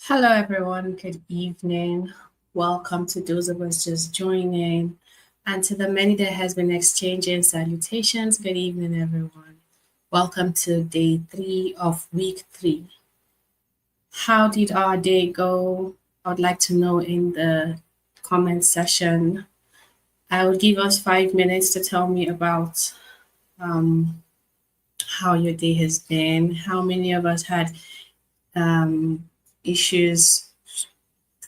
Hello, everyone. Good evening. Welcome to those of us just joining, and to the many that has been exchanging salutations. Good evening, everyone. Welcome to day 3 of week 3. How did our day go? I would like to know in the comment section. I will give us 5 minutes to tell me about um, how your day has been. How many of us had issues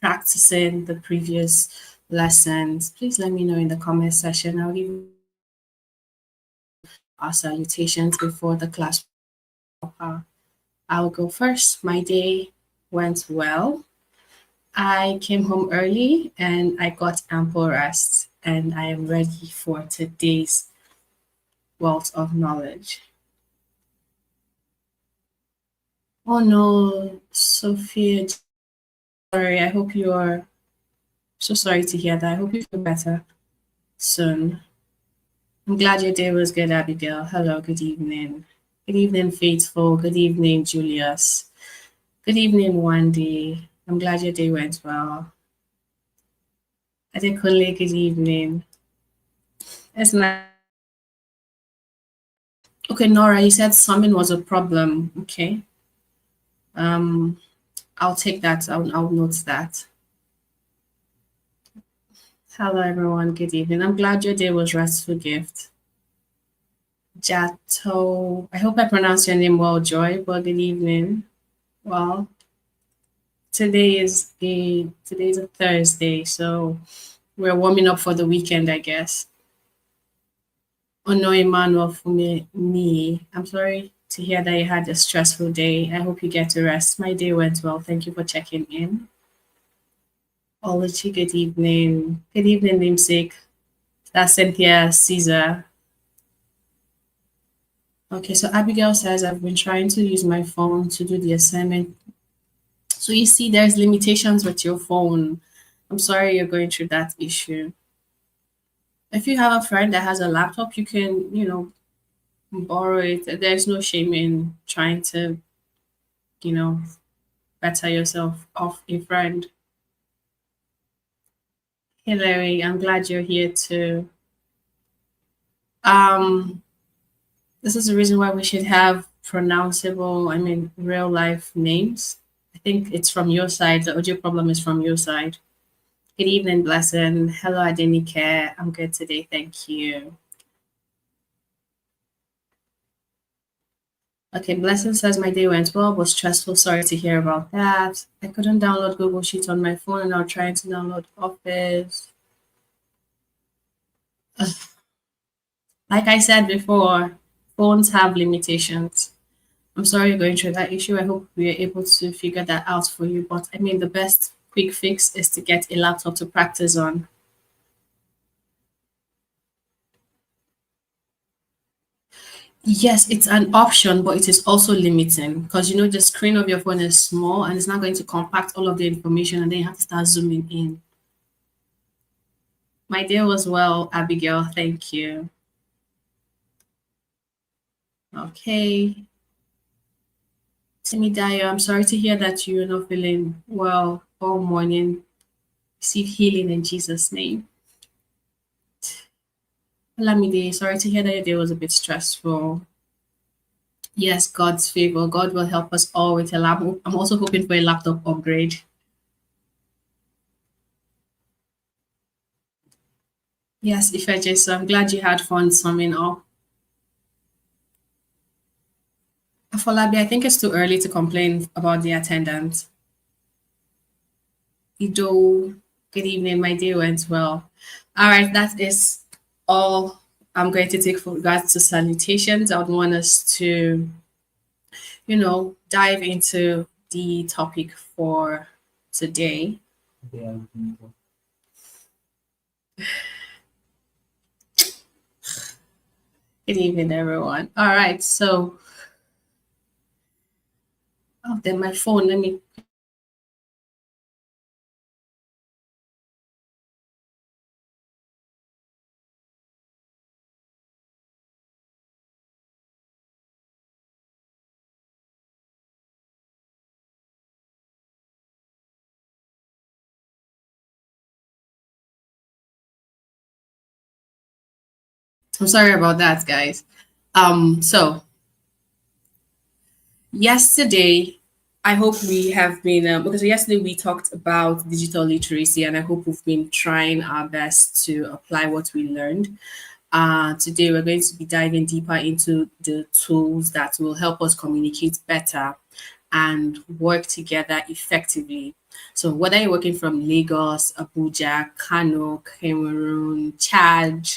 practicing the previous lessons? Please let me know in the comment section. I'll give our salutations before the class. I'll go first. My day went well. I came home early and I got ample rest, and I am ready for today's wealth of knowledge. Oh no, Sophia, sorry. I hope you are so sorry to hear that. I hope you feel better soon. I'm glad your day was good, Abigail. Hello, good evening. Good evening, Faithful. Good evening, Julius. Good evening, Wendy. I'm glad your day went well. Adekunle, good evening. It's nice. Okay, Nora, you said summon was a problem. Okay. Um, I'll take that. I'll note that. Hello, everyone. Good evening. I'm glad your day was restful, gift. Jato, I hope I pronounced your name well, Joy, but good evening. Well, today's a Thursday, so we're warming up for the weekend, I guess. Oh no, Emmanuel, for me, I'm sorry to hear that you had a stressful day. I hope you get to rest. My day went well. Thank you for checking in. Oluchi, good evening. Good evening, namesake. That's Cynthia Caesar. Okay, so Abigail says I've been trying to use my phone to do the assignment. So you see, there's limitations with your phone. I'm sorry you're going through that issue. If you have a friend that has a laptop, you can, borrow it. There's no shame in trying to, you know, better yourself off a friend. Hey Larry, I'm glad you're here too. Um, this is the reason why we should have pronounceable, real life names. I think it's from your side. The audio problem is from your side. Good evening, Blessing. Hello, Adenike. I'm good today. Thank you. Okay, Blessing says my day went well, was stressful. Sorry to hear about that. I couldn't download Google Sheets on my phone and I'm trying to download Office. Like I said before, phones have limitations. I'm sorry you're going through that issue. I hope we are able to figure that out for you. But I mean, the best quick fix is to get a laptop to practice on. Yes, it's an option, but it is also limiting because the screen of your phone is small and it's not going to compact all of the information, and then you have to start zooming in. My day was well, Abigail. Thank you. Okay. Timidayo, I'm sorry to hear that you're not feeling well all morning. Receive healing in Jesus' name. Lamide, sorry to hear that your day was a bit stressful. Yes, God's favor. God will help us all with a lap. I'm also hoping for a laptop upgrade. Yes, Ifeje, so I'm glad you had fun summing up. Afolabi, I think it's too early to complain about the attendance. Ido, good evening. My day went well. All right, that is all I'm going to take for regards to salutations. I would want us to, dive into the topic for today. Good evening, everyone. All right, so, oh, then my phone, let me I'm sorry about that, guys. So yesterday, I hope we have been because yesterday we talked about digital literacy, and I hope we've been trying our best to apply what we learned. Today, we're going to be diving deeper into the tools that will help us communicate better and work together effectively. So, whether you're working from Lagos, Abuja, Kano, Cameroon, Chad,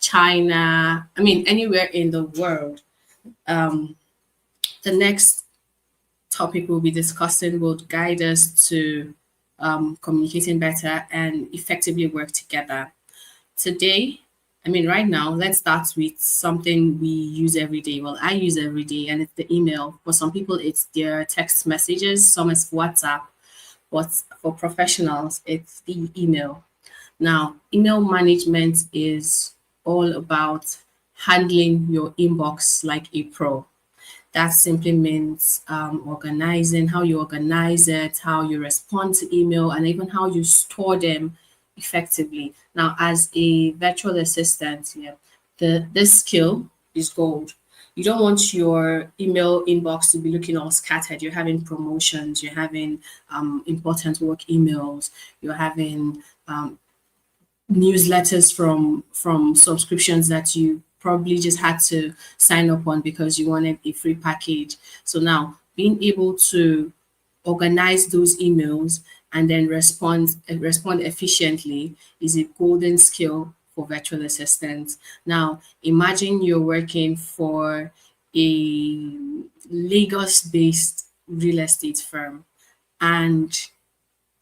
China, I mean, anywhere in the world, um, the next topic we'll be discussing will guide us to communicating better and effectively work together. Today, I mean, right now, let's start with something we use every day. Well, I use every day, and it's the email. For some people, it's their text messages, some is WhatsApp, but for professionals, it's the email. Now, email management is all about handling your inbox like a pro. That simply means organizing how you organize it, how you respond to email, and even how you store them effectively. Now, as a virtual assistant, yeah, this skill is gold. You don't want your email inbox to be looking all scattered. You're having promotions, you're having important work emails, you're having newsletters from subscriptions that you probably just had to sign up on because you wanted a free package. So now being able to organize those emails and then respond efficiently is a golden skill for virtual assistants. Now imagine you're working for a Lagos based real estate firm and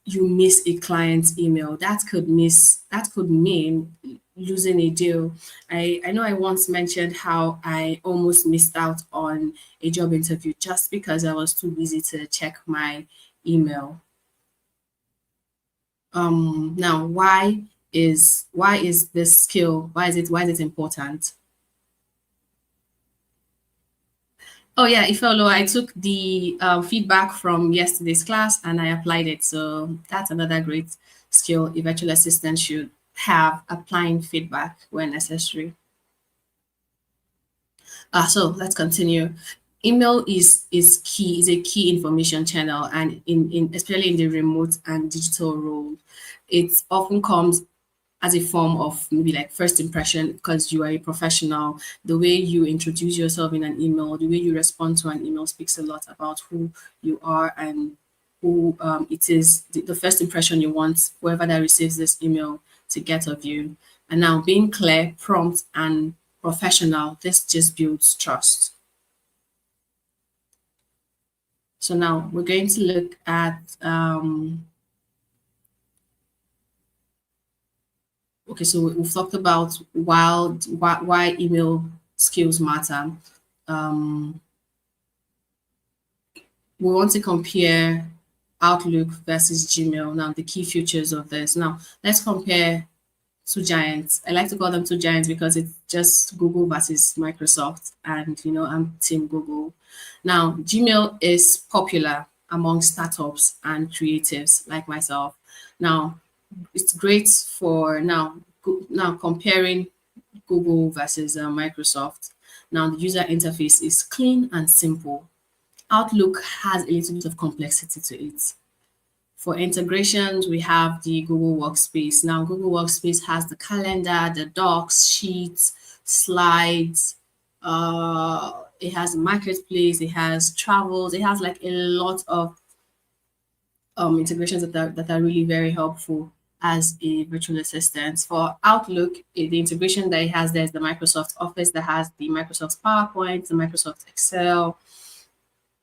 you miss a client's email. That could mean losing a deal. I know I once mentioned how I almost missed out on a job interview just because I was too busy to check my email. Now why is this skill, why is it important? Oh yeah, Ifeolo, I took the feedback from yesterday's class and I applied it. So that's another great skill a virtual assistant should have, applying feedback when necessary. So let's continue. Email is a key information channel, and in especially in the remote and digital role, it often comes as a form of maybe like first impression because you are a professional. The way you introduce yourself in an email, the way you respond to an email speaks a lot about who you are and who it is the first impression you want whoever that receives this email to get of you. And now being clear, prompt, and professional, this just builds trust. So now we're going to look at okay, so we've talked about why email skills matter. Um, we want to compare Outlook versus Gmail. Now, the key features of this. Now, let's compare two giants. I like to call them two giants because it's just Google versus Microsoft, and I'm Team Google. Now, Gmail is popular among startups and creatives like myself. Now, it's great for now comparing Google versus Microsoft. Now, the user interface is clean and simple. Outlook has a little bit of complexity to it. For integrations, we have the Google Workspace. Now, Google Workspace has the calendar, the docs, sheets, slides. It has marketplace. It has travels. It has like a lot of integrations that are really very helpful as a virtual assistant. For Outlook, the integration that it has there is the Microsoft Office that has the Microsoft PowerPoint, the Microsoft Excel.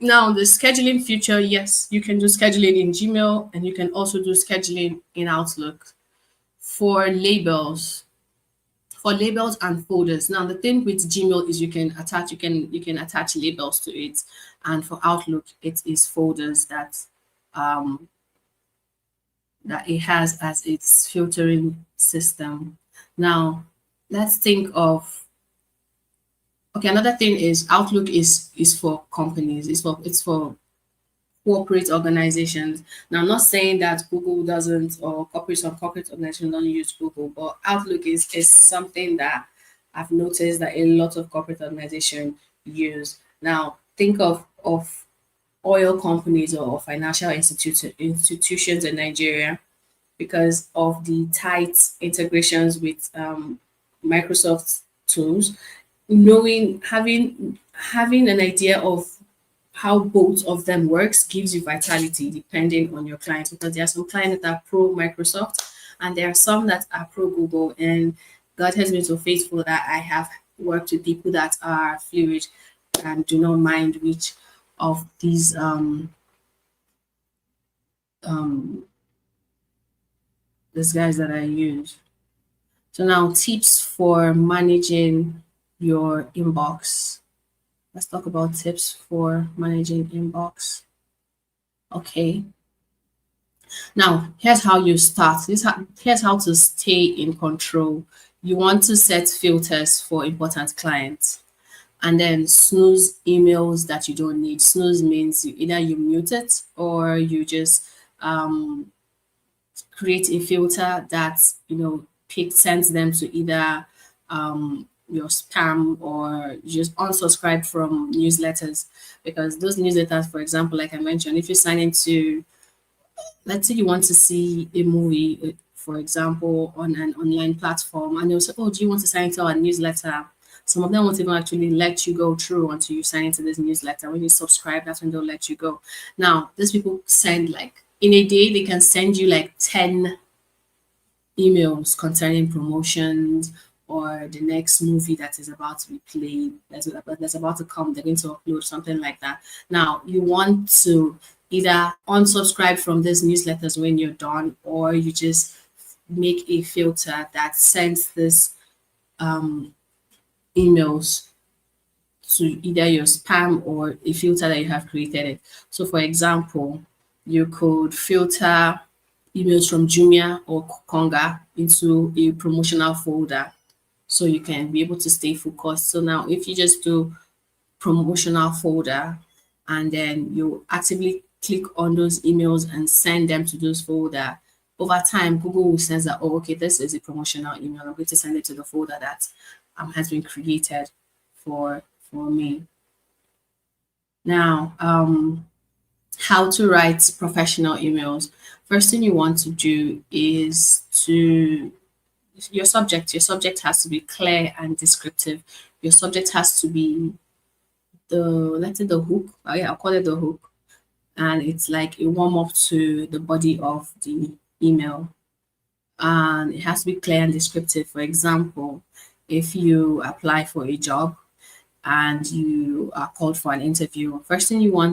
Now, the scheduling feature, yes, you can do scheduling in Gmail and you can also do scheduling in Outlook. For labels and folders. Now, the thing with Gmail is you can attach labels to it, and for Outlook, it is folders um, that it has as its filtering system. Now, let's think of okay. Another thing is Outlook is for companies. It's for corporate organizations. Now, I'm not saying that Google doesn't or corporate organizations don't use Google, but Outlook is something that I've noticed that a lot of corporate organizations use. Now, think of oil companies or financial institutions in Nigeria because of the tight integrations with Microsoft tools. Knowing having an idea of how both of them works gives you vitality depending on your clients, because there are some clients that are pro Microsoft and there are some that are pro Google, and God has been so faithful that I have worked with people that are fluid and do not mind which of these um these guys that I use. So now tips for managing your inbox. Let's talk about tips for managing inbox. Okay. Now, here's how you start. Here's how to stay in control. You want to set filters for important clients and then snooze emails that you don't need. Snooze means either you mute it or you just um, create a filter that sends them to either your spam or just unsubscribe from newsletters, because those newsletters, for example, like I mentioned, if you sign into, let's say you want to see a movie, for example, on an online platform, and they'll say, oh, do you want to sign into our newsletter? Some of them won't even actually let you go through until you sign into this newsletter. When you subscribe, that's when they'll let you go. Now, these people send, like, in a day, they can send you like 10 emails concerning promotions or the next movie that is about to be played, that's about to come, they're going to upload something like that. Now, you want to either unsubscribe from these newsletters when you're done, or you just make a filter that sends this emails to either your spam or a filter that you have created it. So, for example, you could filter emails from Jumia or Konga into a promotional folder so you can be able to stay focused. So now if you just do promotional folder and then you actively click on those emails and send them to those folder, over time Google will sense that, oh, okay, this is a promotional email. I'm going to send it to the folder that has been created for me. Now, how to write professional emails. First thing you want to do is to your subject has to be clear and descriptive. Your subject has to be the, let's say, the hook. Oh yeah, I'll call it the hook. And it's like a warm up to the body of the email. And it has to be clear and descriptive. For example, if you apply for a job and you are called for an interview, first thing you will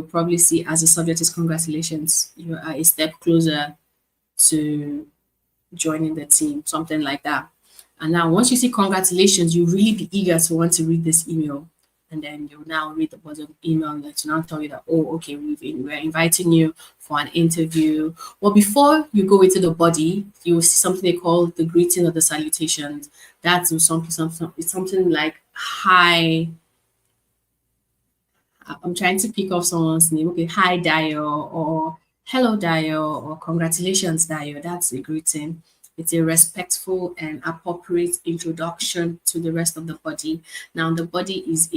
probably see as a subject is congratulations. You are a step closer to joining the team, something like that. And now, once you see congratulations, you really be eager to want to read this email. And then you now read the bottom email that to now tell you that, oh, okay, we're inviting you for an interview. Well, before you go into the body, you will see something they call the greeting or the salutations. That's it's something like hi. I'm trying to pick up someone's name. Okay, hi Dio, or hello Dio, or congratulations Dio. That's a greeting. It's a respectful and appropriate introduction to the rest of the body. Now, the body is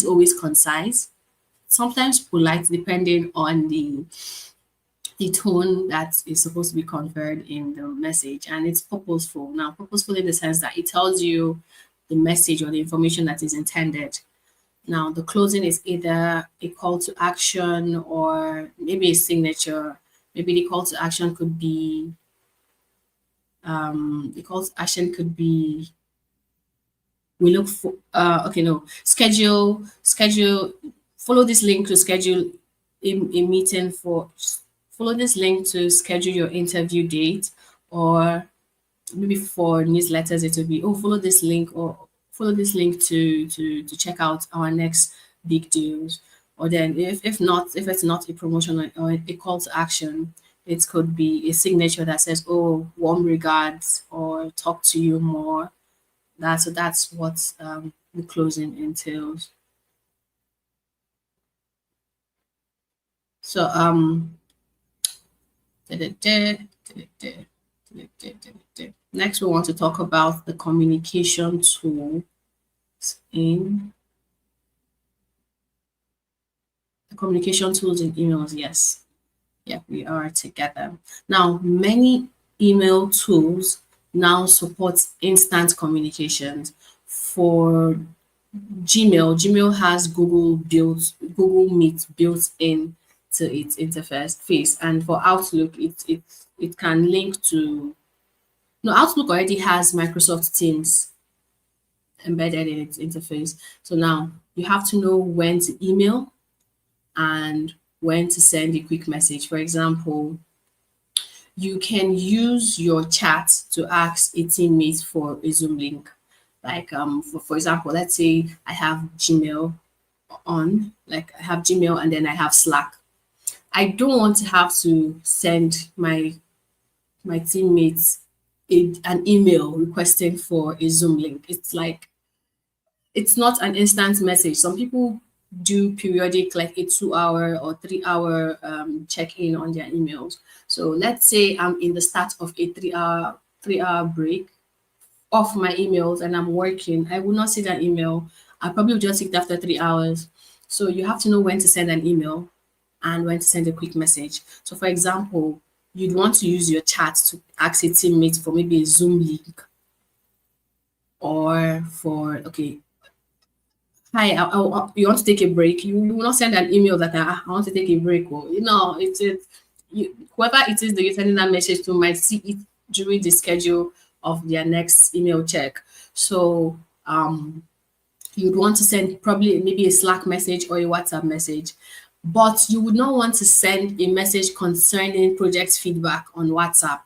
always concise, sometimes polite, depending on the tone that is supposed to be conveyed in the message, and it's purposeful. Now, purposeful in the sense that it tells you the message or the information that is intended. Now, the closing is either a call to action or maybe a signature. Maybe the call to action could be, we look for, okay, no, schedule, follow this link to schedule a meeting for, follow this link to schedule your interview date, or maybe for newsletters it would be, oh, follow this link, or follow this link to check out our next big deals. Or then if it's not a promotion or a call to action, it could be a signature that says, oh, warm regards, or talk to you more. That's what the closing entails. So da, da, da, da, da, da. Next, we want to talk about the communication tool in communication tools in emails. Yes. Yeah, we are together. Now, many email tools now support instant communications. For Gmail has Google Meet built in to its interface face, and for Outlook, it can link to no Outlook already has Microsoft Teams embedded in its interface. So now you have to know when to email and when to send a quick message. For example, you can use your chat to ask a teammate for a Zoom link. Like for example, let's say I have Gmail on, like I have Gmail and then I have Slack. I don't want to have to send my teammates an email requesting for a Zoom link. It's like it's not an instant message. Some people do periodic, like a 2 hour or 3 hour check in on their emails. So let's say I'm in the start of a 3 hour break off my emails and I'm working. I will not see that email. I probably will just see it after 3 hours. So you have to know when to send an email and when to send a quick message. So for example, you'd want to use your chat to ask a teammate for maybe a Zoom link or for okay, hi, you want to take a break. You will not send an email that I want to take a break. Or you know, whoever it is that you're sending that message to might see it during the schedule of their next email check. So you'd want to send probably maybe a Slack message or a WhatsApp message, but you would not want to send a message concerning project feedback on WhatsApp.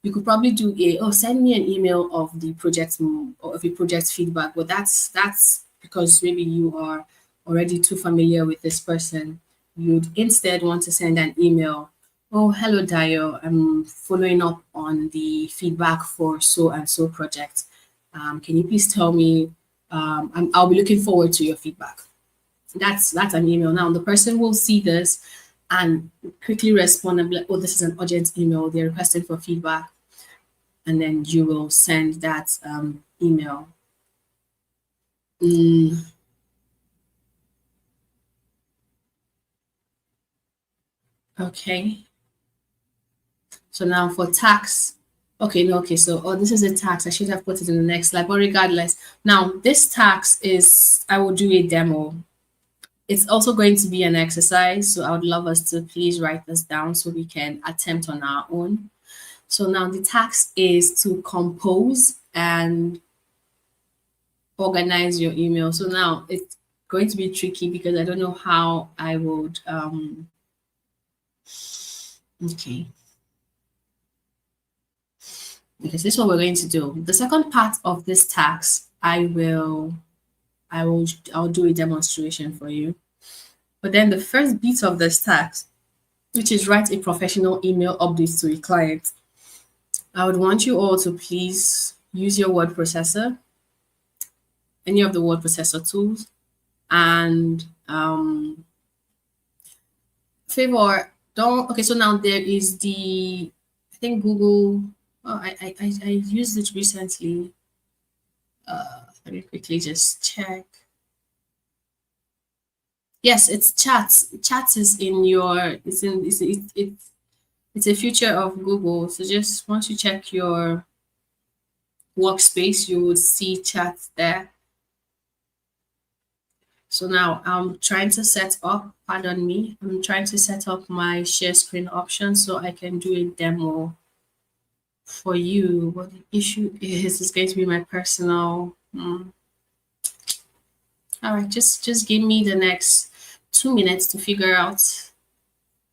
You could probably do send me an email of the project or of a project feedback, but that's because maybe you are already too familiar with this person. You'd instead want to send an email. Oh, hello Dio, I'm following up on the feedback for so and so project. Can you please tell me, I'll be looking forward to your feedback. That's an email. Now the person will see this and quickly respond and be like, oh, this is an urgent email. They're requesting for feedback. And then you will send that email. Mm, okay. So now for tax. Okay, no, okay. So, oh, this is a tax. I should have put it in the next slide. But regardless, now this tax is, I will do a demo. It's also going to be an exercise. So I would love us to please write this down so we can attempt on our own. So now the task is to compose and organize your email. So now it's going to be tricky because I don't know how I would okay. Because this is what we're going to do. The second part of this task, I'll do a demonstration for you. But then the first bit of this task, which is write a professional email update to a client, I would want you all to please use your word processor, any of the word processor tools, and favor don't okay. So now there is I think Google. Oh, I used it recently. Let me quickly just check. Yes, it's chats. Chats is in your. It's a feature of Google. So just once you check your workspace, you would see chats there. So now I'm trying to set up, pardon me, I'm trying to set up my share screen option so I can do a demo for you. What the issue is going to be my personal. All right, just give me the next 2 minutes to figure out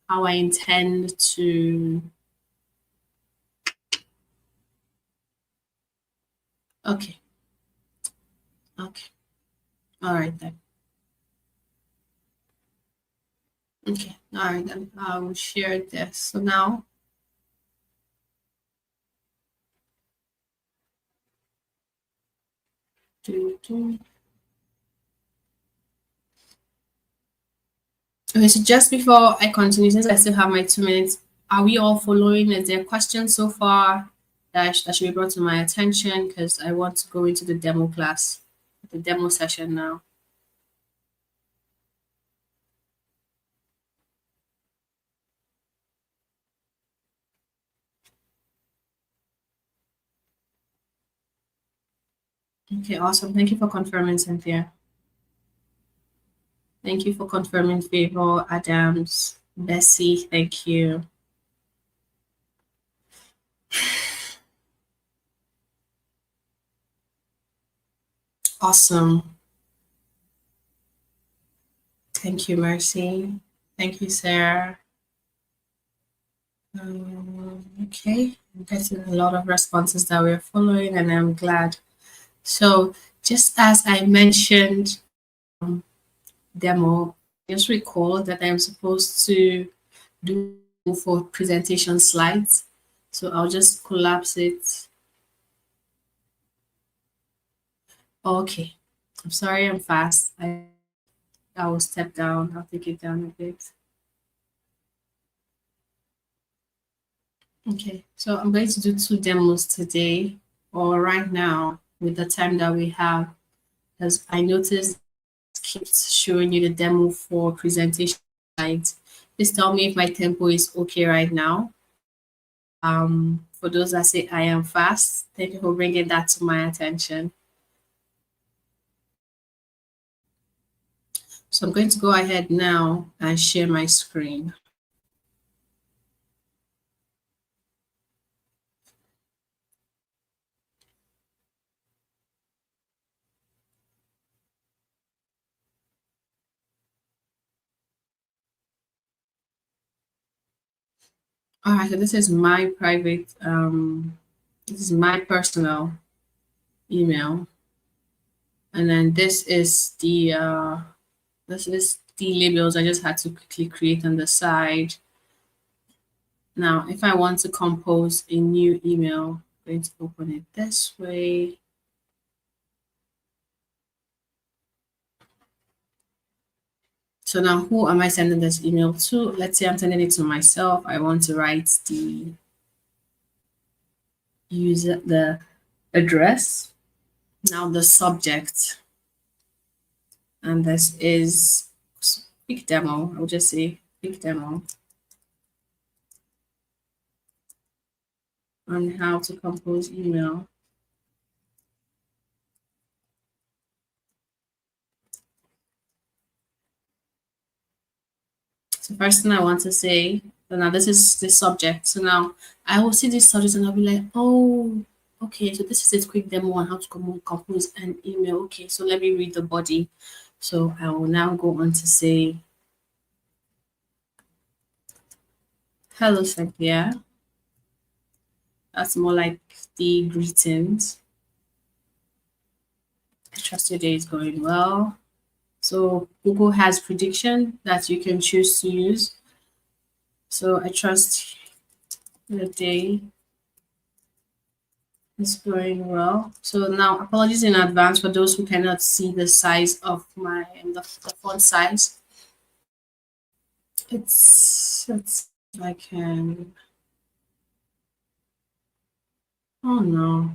how I intend to. Okay, okay, all right then. Okay, all right then. I will share this. So now, do. Okay, so just before I continue, since I still have my 2 minutes, are we all following? Is there questions so far? that should be brought to my attention because I want to go into the demo class, the demo session now. Okay, awesome. Thank you for confirming, Cynthia. Thank you for confirming, Favor Adams. Bessie, thank you. Awesome. Thank you, Mercy. Thank you, Sarah. Okay, I'm getting a lot of responses that we're following, and I'm glad. So, just as I mentioned, demo, just recall that I'm supposed to do for presentation slides. So I'll just collapse it. Okay, I'm sorry I'm fast. I will step down. I'll take it down a bit. Okay, so I'm going to do 2 demos today or right now with the time that we have, because I noticed it keeps showing you the demo for presentation slides. Please tell me if my tempo is okay right now. For those that say I am fast, thank you for bringing that to my attention. So I'm going to go ahead now and share my screen. All right, so this is my private, this is my personal email. And then this is the labels I just had to quickly create on the side. Now, if I want to compose a new email, I'm going to open it this way. So now who am I sending this email to? Let's say I'm sending it to myself. I want to write the user, the address. Now the subject, and this is quick demo. I'll just say quick demo on how to compose email. So first thing I want to say, so now this is the subject. So now I will see this subject and I'll be like, oh, okay, so this is a quick demo on how to compose an email. Okay, so let me read the body. So I will now go on to say, hello, Cynthia. That's more like the greetings. I trust your day is going well. So Google has prediction that you can choose to use. So I trust the day is going well. So now apologies in advance for those who cannot see the size of the font size. It's I can, oh no.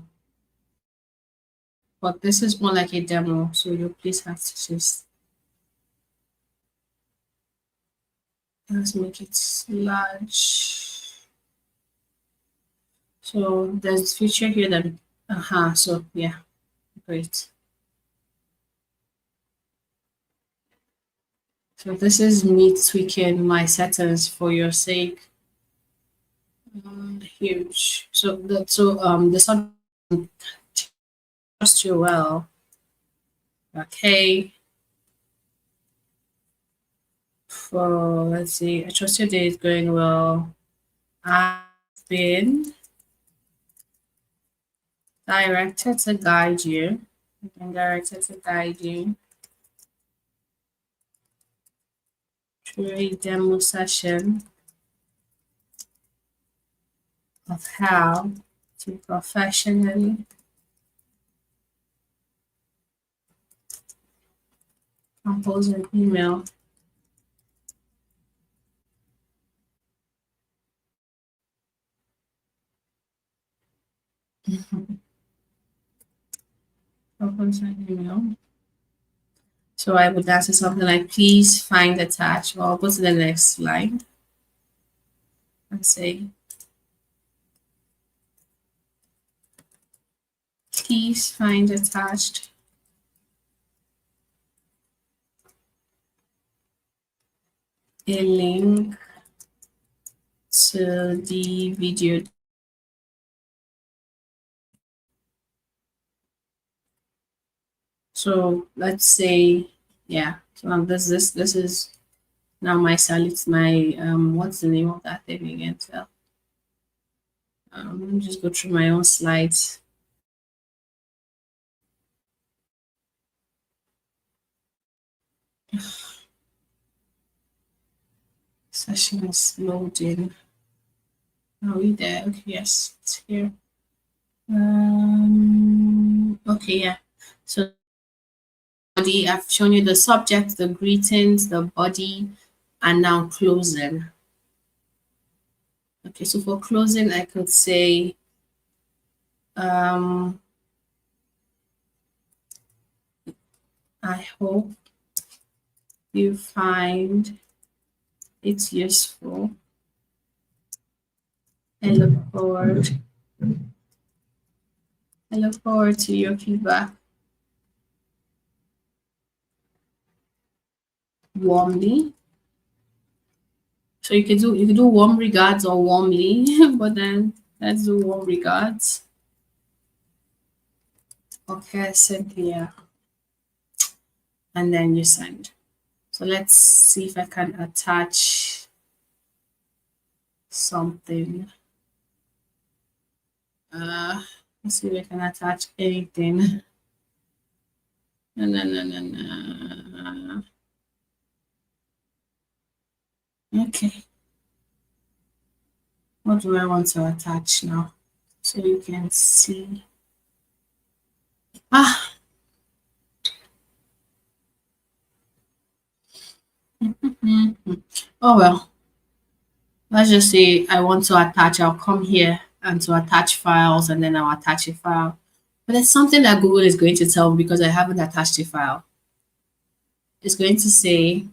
But this is more like a demo, so you please have to just let's make it large. So there's feature here that so yeah, great. So this is me tweaking my settings for your sake. Huge. The subject trust you well. Okay. For let's see, I trust your day is going well. I've been directed to guide you. I've been directed to guide you through a demo session of how to professionally compose an email. Propose an email. So I would answer something like, please find attached, or I'll go to the next slide and say, please find attached a link to the video. So let's say, yeah, so this is now my salute, my what's the name of that thing again? So let me just go through my own slides. Session is loading. Are we there? Okay, yes, it's here. Okay, yeah. So body, I've shown you the subject, the greetings, the body, and now closing. Okay, so for closing, I could say, I hope you find it useful. I look forward. I look forward to your feedback. Warmly. So you could do warm regards or warmly, but then let's do warm regards. Okay, Cynthia. And then you send. So let's see if I can attach something. Let's see if I can attach anything. No, no, no, no, no. Okay. What do I want to attach now? So you can see. Ah. Oh well. Let's just say I want to attach. I'll come here and to attach files, and then I'll attach a file. But there's something that Google is going to tell me because I haven't attached a file. It's going to say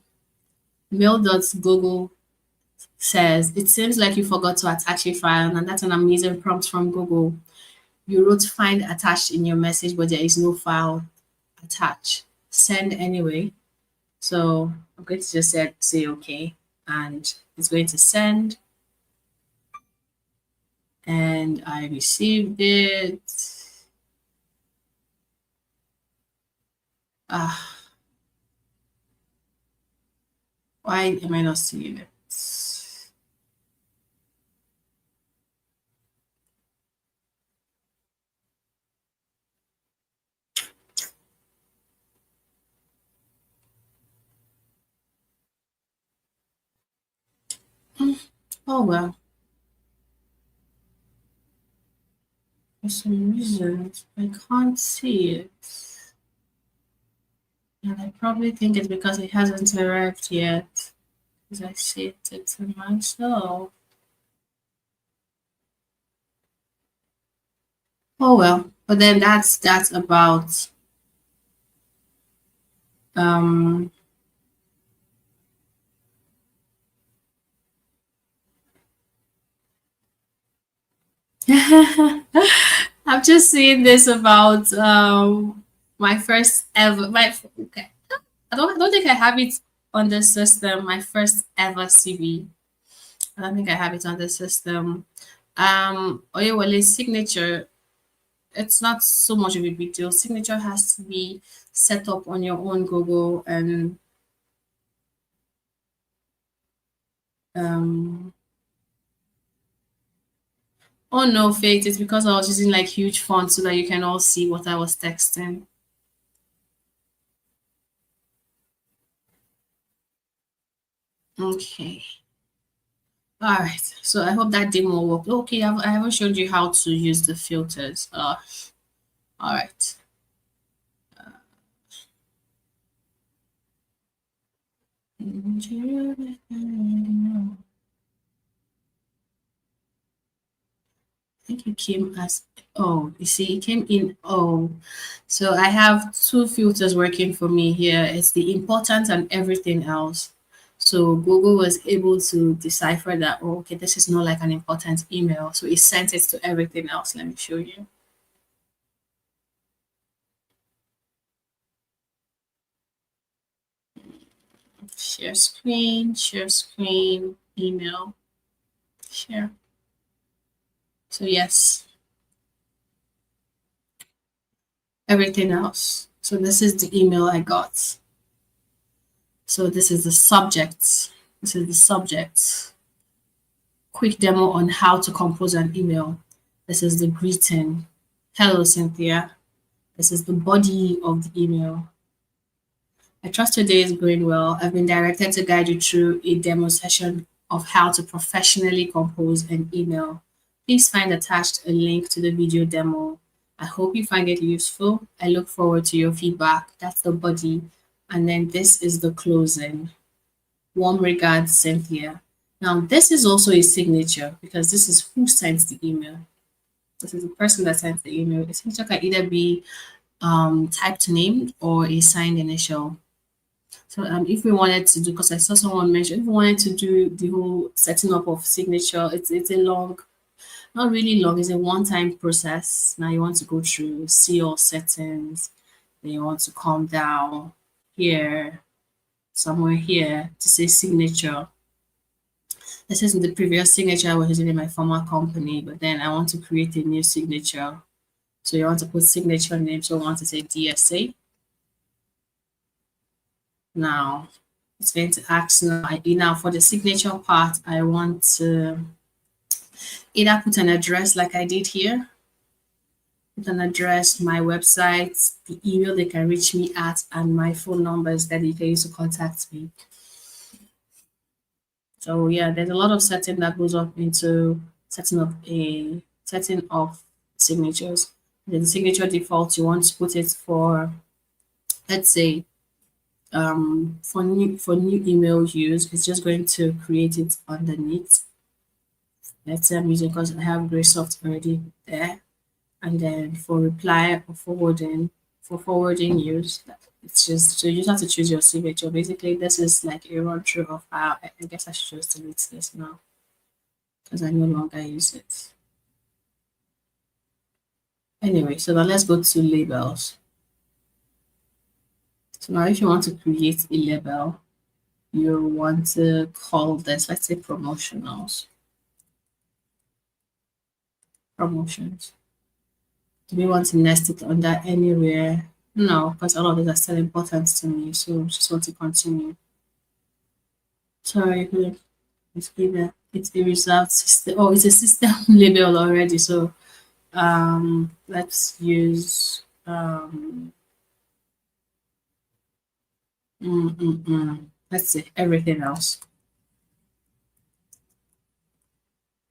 mail.google says it seems like you forgot to attach a file, and that's an amazing prompt from Google. You wrote find attached in your message, but there is no file attached. Send anyway. So I'm going to just say okay, and it's going to send, and I received it. Ah, why am I not seeing it? Oh well, for some reason I can't see it. And I probably think it's because it hasn't arrived yet. Because I see it to myself. Oh well. But then that's about um I'm just seeing this about my first ever my okay. I don't think I have it on the system, my first ever CV. I don't think I have it on the system. Oyewale's signature, it's not so much of a big deal. Signature has to be set up on your own Google, and um oh no, Faith, it's because I was using like huge fonts so that you can all see what I was texting. Okay. All right. So I hope that demo worked. Okay, I haven't showed you how to use the filters. All right. I think it came as Oh, you see, it came in. Oh, so I have two filters working for me here. It's the important and everything else. So Google was able to decipher that, oh, okay, this is not like an important email. So it sent it to everything else. Let me show you. Share screen, email, share. So yes, everything else. So this is the email I got. So this is the subject. This is the subject. Quick demo on how to compose an email. This is the greeting. Hello, Cynthia. This is the body of the email. I trust your day is going well. I've been directed to guide you through a demo session of how to professionally compose an email. Please find attached a link to the video demo. I hope you find it useful. I look forward to your feedback. That's the body. And then this is the closing. Warm regards, Cynthia. Now, this is also a signature because this is who sent the email. This is the person that sent the email. The signature can either be typed name or a signed initial. So if we wanted to do, because I saw someone mention, if we wanted to do the whole setting up of signature, it's a long, not really long, it's a one-time process. Now you want to go through, see all settings, then you want to come down here, somewhere here to say signature. This is the previous signature I was using in my former company, but then I want to create a new signature. So you want to put signature name, so I want to say DSA. Now it's going to ask now for the signature part, I want to either put an address like I did here, put an address, my website, the email they can reach me at, and my phone numbers that you can use to contact me. So yeah, there's a lot of setting that goes up into setting of signatures. The signature default, you want to put it for, let's say, for new email use, it's just going to create it underneath. Let's say I'm using, because I have Graysoft already there. And then for reply or forwarding, for forwarding use, it's just, so you just have to choose your signature. Basically, this is like a run through of how, I guess I should just delete this now because I no longer use it. Anyway, so now let's go to labels. So now if you want to create a label, you want to call this, let's say promotionals. Promotions. Do we want to nest it under anywhere? No, because all of these are still important to me. So just want to continue. Sorry, it's a reserved system. Oh, it's a system label already. So let's use let's see everything else.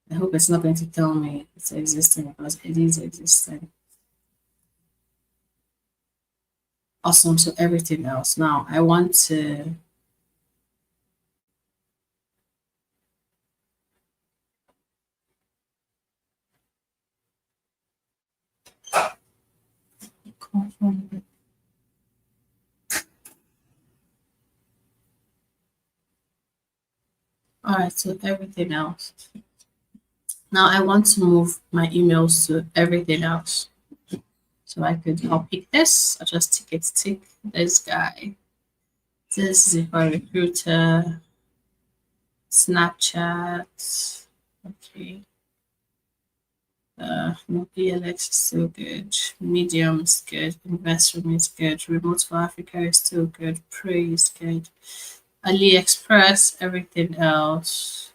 I hope it's not going to tell me it's existing because it is existing. Awesome. So everything else. Now I want to confirm. All right. So everything else. Now I want to move my emails to everything else. So I'll pick this. I'll just tick this guy. This is for recruiter, Snapchat. Okay. No, PLX is still good. Medium is good. Investroom is good. Remote for Africa is still good. Pray is good. AliExpress, everything else.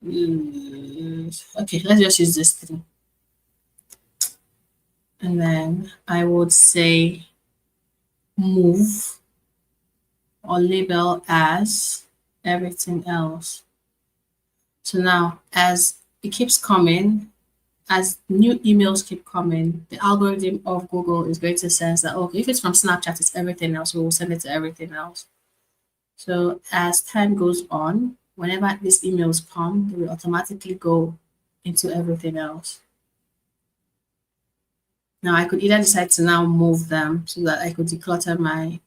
Okay, let's just use this thing. And then I would say move or label as everything else. So now as it keeps coming, as new emails keep coming, the algorithm of Google is going to sense that, okay, if it's from Snapchat, it's everything else. We will send it to everything else. So as time goes on, whenever these emails come, they will automatically go into everything else. Now I could either decide to now move them so that I could declutter my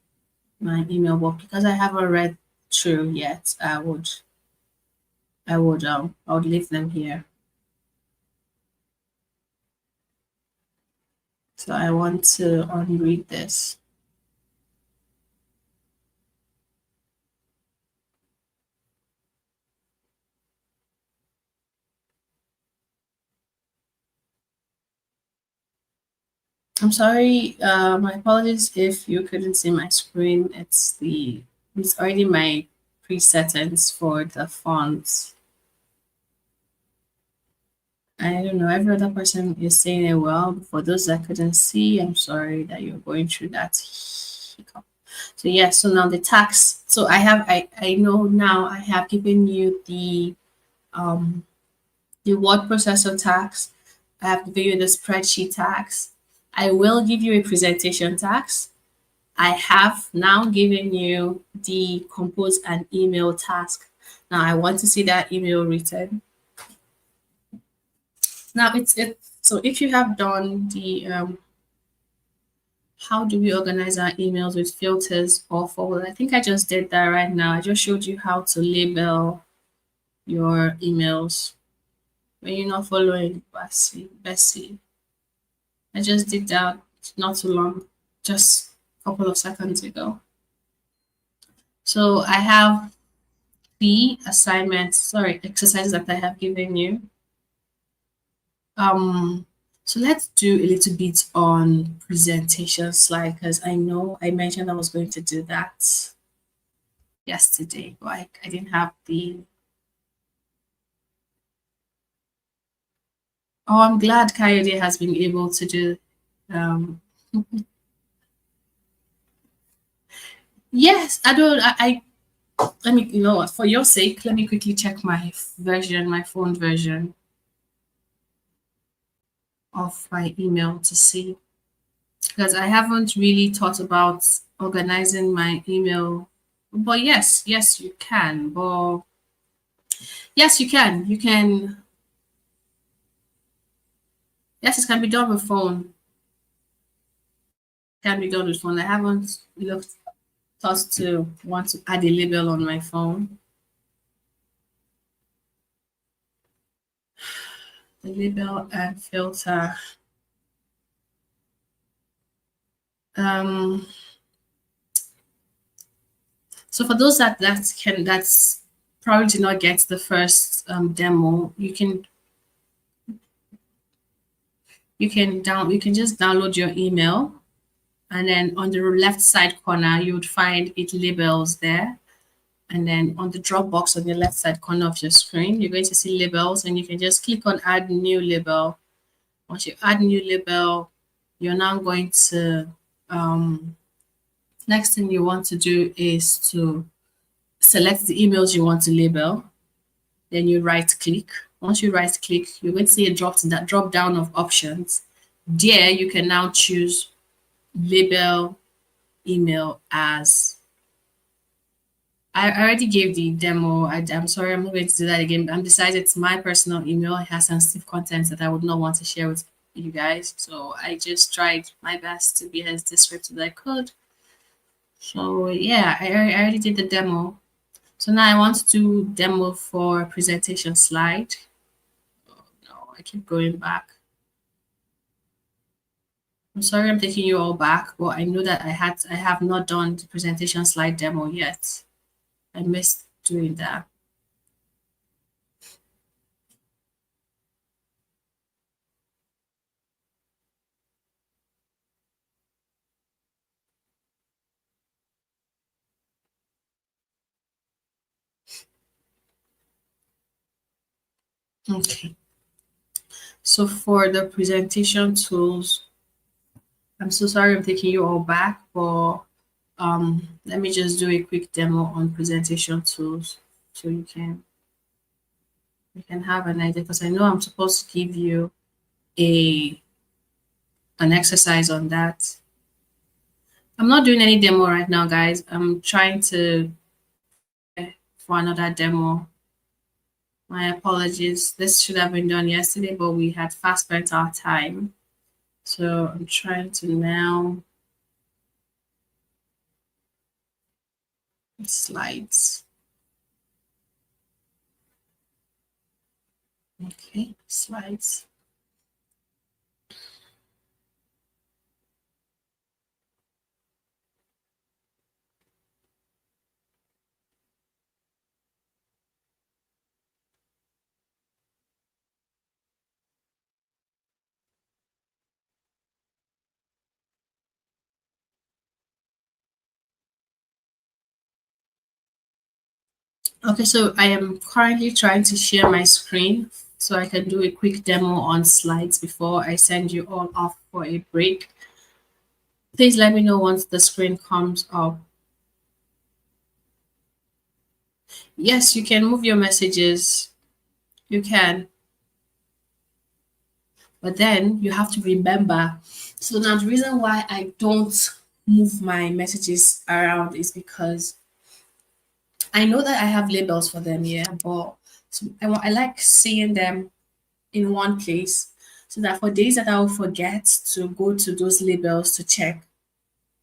email box because I haven't read through yet. I would leave them here. So I want to unread this. I'm sorry. My apologies if you couldn't see my screen. It's already my pre-settings for the fonts. I don't know. Every other person is saying it well. For those that couldn't see, I'm sorry that you're going through that hiccup. So yeah. So now the tax. So I know now I have given you um the word processor tax. I have given you the spreadsheet tax. I will give you a presentation tax. I have now given you the compose an email task. Now I want to see that email written. Now so if you have done the how do we organize our emails with filters or forward? I think I just did that right now. I just showed you how to label your emails when you're not following Bessie. I just did that not too long, just a couple of seconds ago. So I have the assignments, sorry, exercises that I have given you. So let's do a little bit on presentation slide because I know I mentioned I was going to do that yesterday, but I didn't have the. Oh, I'm glad Coyote has been able to do. Um, yes, I don't. Let me, you know what, for your sake, let me quickly check my phone version of my email to see because I haven't really thought about organizing my email. But yes, you can. But yes, you can. You can. Yes, it can be done with phone. Can be done with phone. I haven't looked thought to want to add a label on my phone. The label and filter. Um, so for those that's probably did not get the first demo, you can just download your email, and then on the left side corner you would find it labels there, and then on the drop box on the left side corner of your screen you're going to see labels, and you can just click on add new label. Once you add new label, you're now going to next thing you want to do is to select the emails you want to label. Then you right click. Once you right click, you're going to see a drop down of options. There you can now choose label email as. I already gave the demo. I'm sorry, I'm not going to do that again. I'm besides it's my personal email. It has sensitive content that I would not want to share with you guys. So I just tried my best to be as descriptive as I could. So yeah, I already did the demo. So now I want to do demo for presentation slide. Oh no, I keep going back. I'm sorry I'm taking you all back, but I know that I have not done the presentation slide demo yet. I missed doing that. Okay. So for the presentation tools, I'm so sorry I'm taking you all back, but let me just do a quick demo on presentation tools so you can have an idea because I know I'm supposed to give you a an exercise on that. I'm not doing any demo right now, guys. I'm trying to for another demo. My apologies. This should have been done yesterday, but we had fast spent our time. So I'm trying to now slides. Okay, slides. Okay, so I am currently trying to share my screen so I can do a quick demo on slides before I send you all off for a break. Please let me know once the screen comes up. Yes, you can move your messages. You can, but then you have to remember. So now the reason why I don't move my messages around is because I know that I have labels for them, yeah, but I like seeing them in one place so that for days that I will forget to go to those labels to check,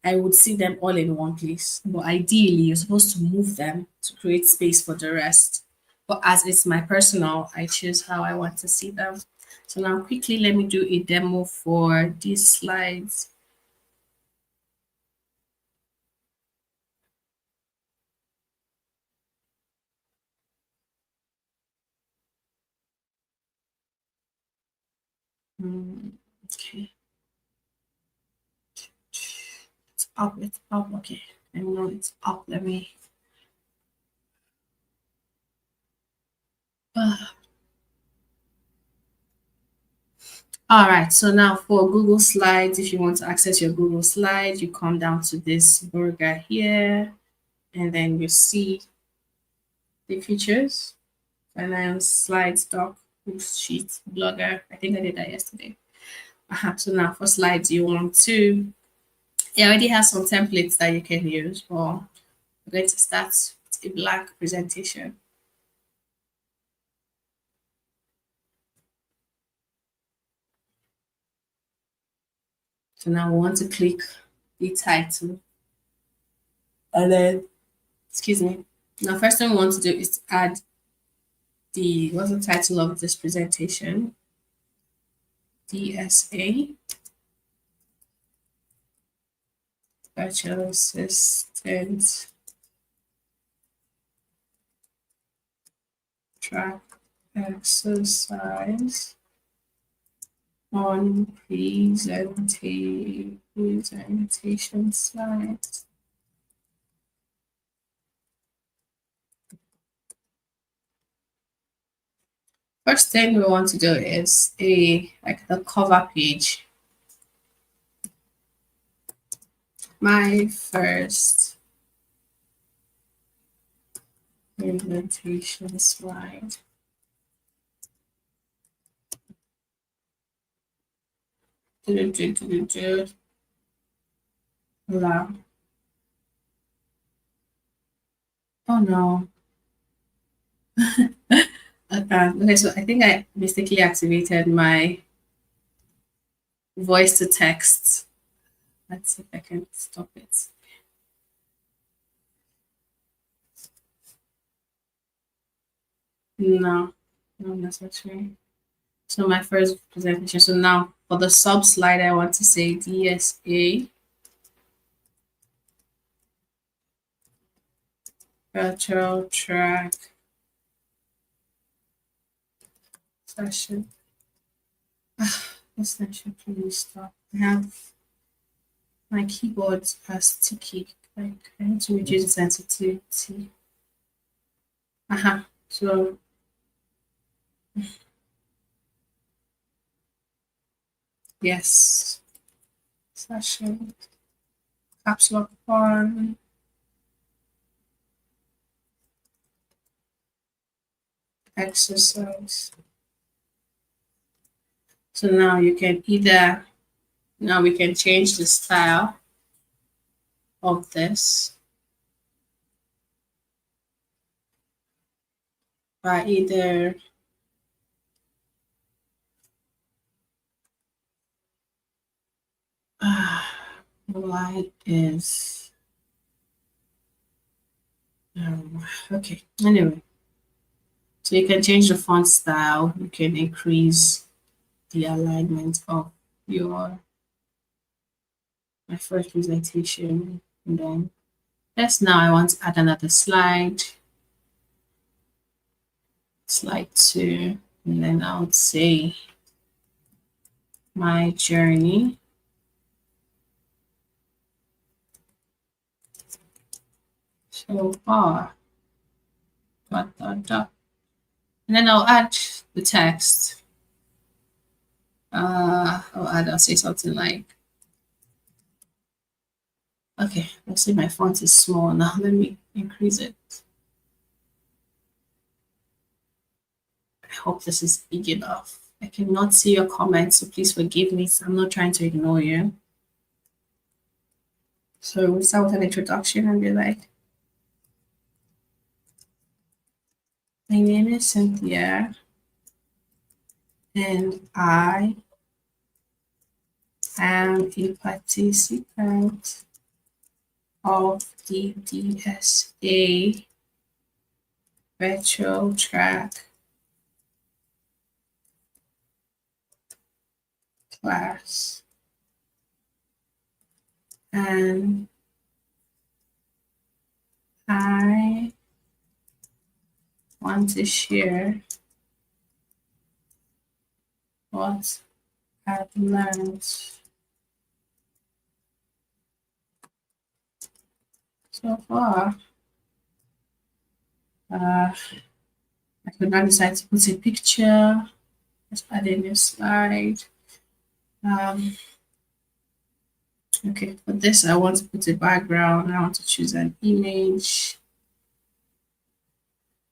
I would see them all in one place. But ideally, you're supposed to move them to create space for the rest. But as it's my personal, I choose how I want to see them. So now quickly, let me do a demo for these slides. Okay, it's up, okay. I know it's up, let me. All right, so now for Google Slides, if you want to access your Google Slides, you come down to this burger here, and then you see the features, finance, slides, doc, books, sheets, blogger. I think I did that yesterday. So now for slides, you want to, it already has some templates that you can use, but we're going to start with a blank presentation. So now we want to click the title, and then, excuse me. Now, first thing we want to do is to add what's the title of this presentation? DSA, Virtual Assistant Track Exercise on presentation slides. First thing we want to do is the cover page. My first presentation slide. Wow. Oh no. Okay, so I think I mistakenly activated my voice to text. Let's see if I can stop it. No, not necessary. So my first presentation. So now for the sub slide, I want to say DSA virtual track session. This thing should please stop. I have my keyboard as sticky. Like I need to reduce the sensitivity. So yes, session caps lock on exercise. So now you can either now we can change the style of this by either Why is okay. Anyway, so you can change the font style. You can increase the alignment of your my first presentation, and then yes, now I want to add another slide, slide two, and then I would say my journey so far. Dot dot dot. And then I'll add the text. I'll say something like, okay, let's say my font is small now. Let me increase it. I hope this is big enough. I cannot see your comments, so please forgive me. I'm not trying to ignore you. So we'll start with an introduction and be like, my name is Cynthia, and I am a participant of the DSA virtual track class. And I want to share what I've learned so far. I could now decide to put a picture, just add a new slide. Um, okay, for this, I want to put a background. I want to choose an image.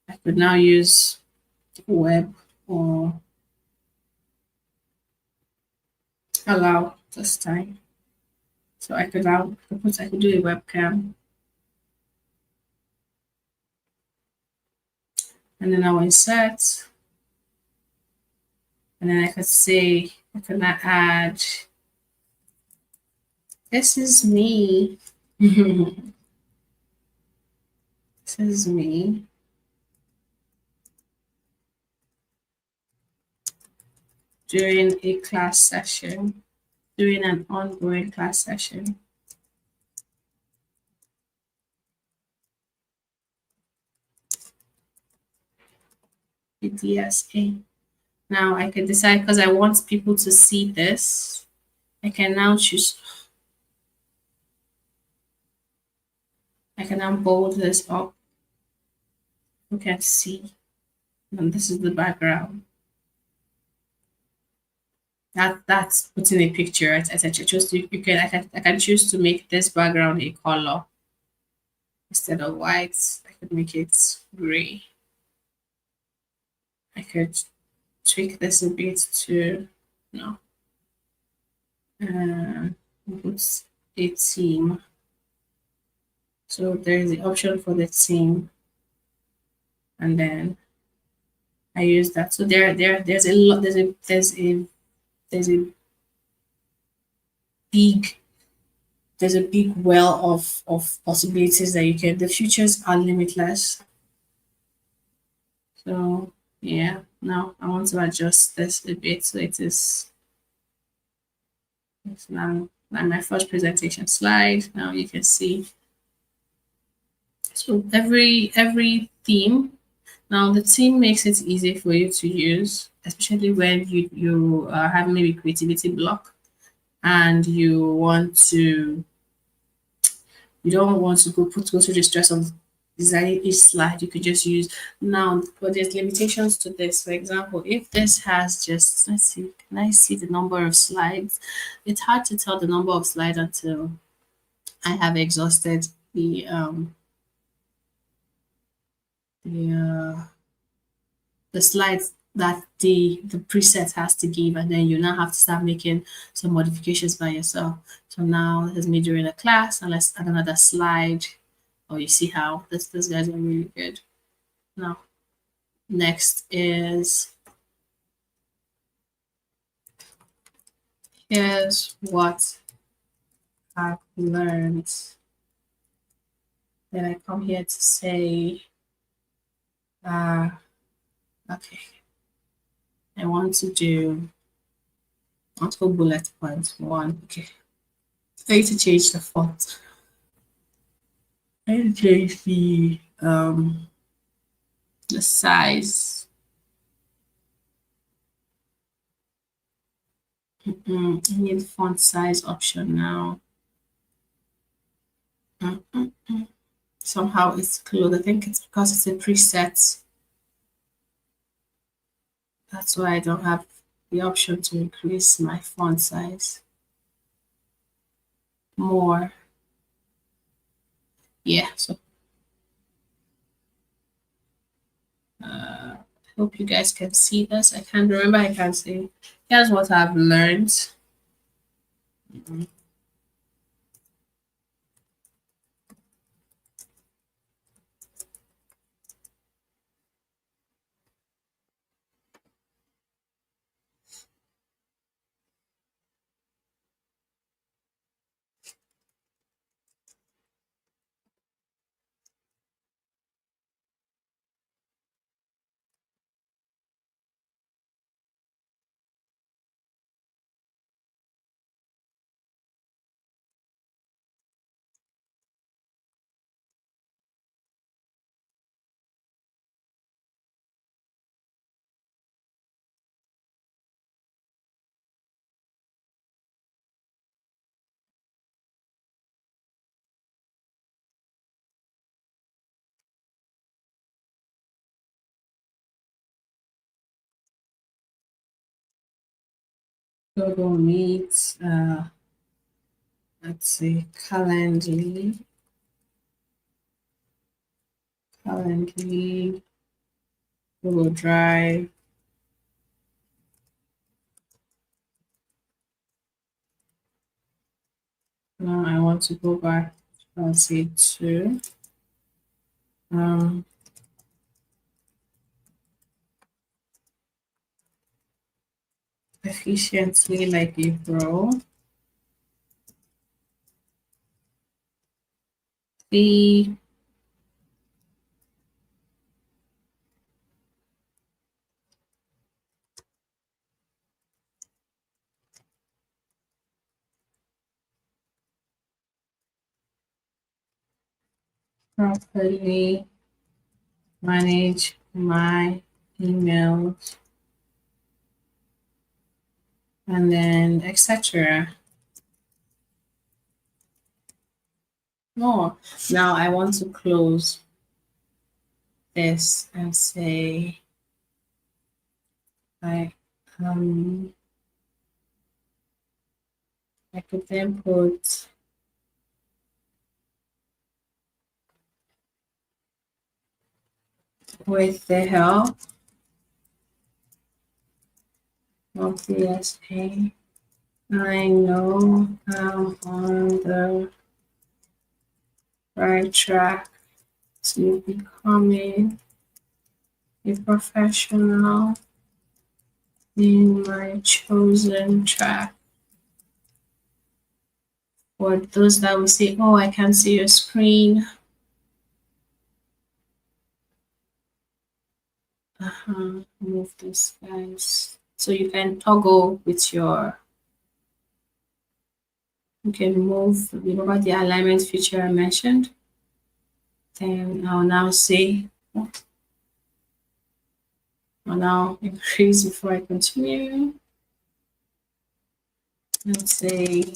I could now use web or allow this time. So I could now propose I could do a webcam, and then I will insert, and then I could say I could now add, this is me. This is me during a class session, during an ongoing class session. The DSA. Now I can decide because I want people to see this. I can now choose. I can now bold this up. You can see, and this is the background. That's putting a picture. I choose to you can I can choose to make this background a color instead of white. I could make it gray. I could tweak this a bit to no uh, put a theme. So there's the option for the theme, and then I use that. So there's a lot there's a big there's a big well of possibilities that you can. The futures are limitless. So yeah, now I want to adjust this a bit so it's now like my first presentation slide. Now you can see. So every theme. Now the theme makes it easy for you to use, especially when you have maybe creativity block and you don't want to go through the stress of designing each slide. You could just use now, but there's limitations to this. For example, if this has just let's see, can I see the number of slides? It's hard to tell the number of slides until I have exhausted the uh, the slides that the preset has to give, and then you now have to start making some modifications by yourself. So now this is me during a class, and let's add another slide. Oh, you see how this guys are really good. Now, next is here's what have learned. Then I come here to say, uh, okay, I want to do multiple bullet points. One, okay. I need to change the font. I need to change the size. I need font size option now. Mm-mm. Somehow it's closed. I think it's because it's a preset. That's why I don't have the option to increase my font size more. Yeah, so hope you guys can see this. I can't remember. I can't see. Here's what I've learned. Google Meet. Let's see. Calendly, Google Drive. Now I want to go back. I'll say to um, efficiently like a pro. Be properly manage my emails and then etc. More. Now I want to close this and say I um I could then put with the help of the SA, I know I'm on the right track to becoming a professional in my chosen track. For those that will say, oh, I can't see your screen. Move this, guys. So you can toggle with your, you can move, remember the alignment feature I mentioned? Then I'll now say, I'll now increase before I continue. Let's say,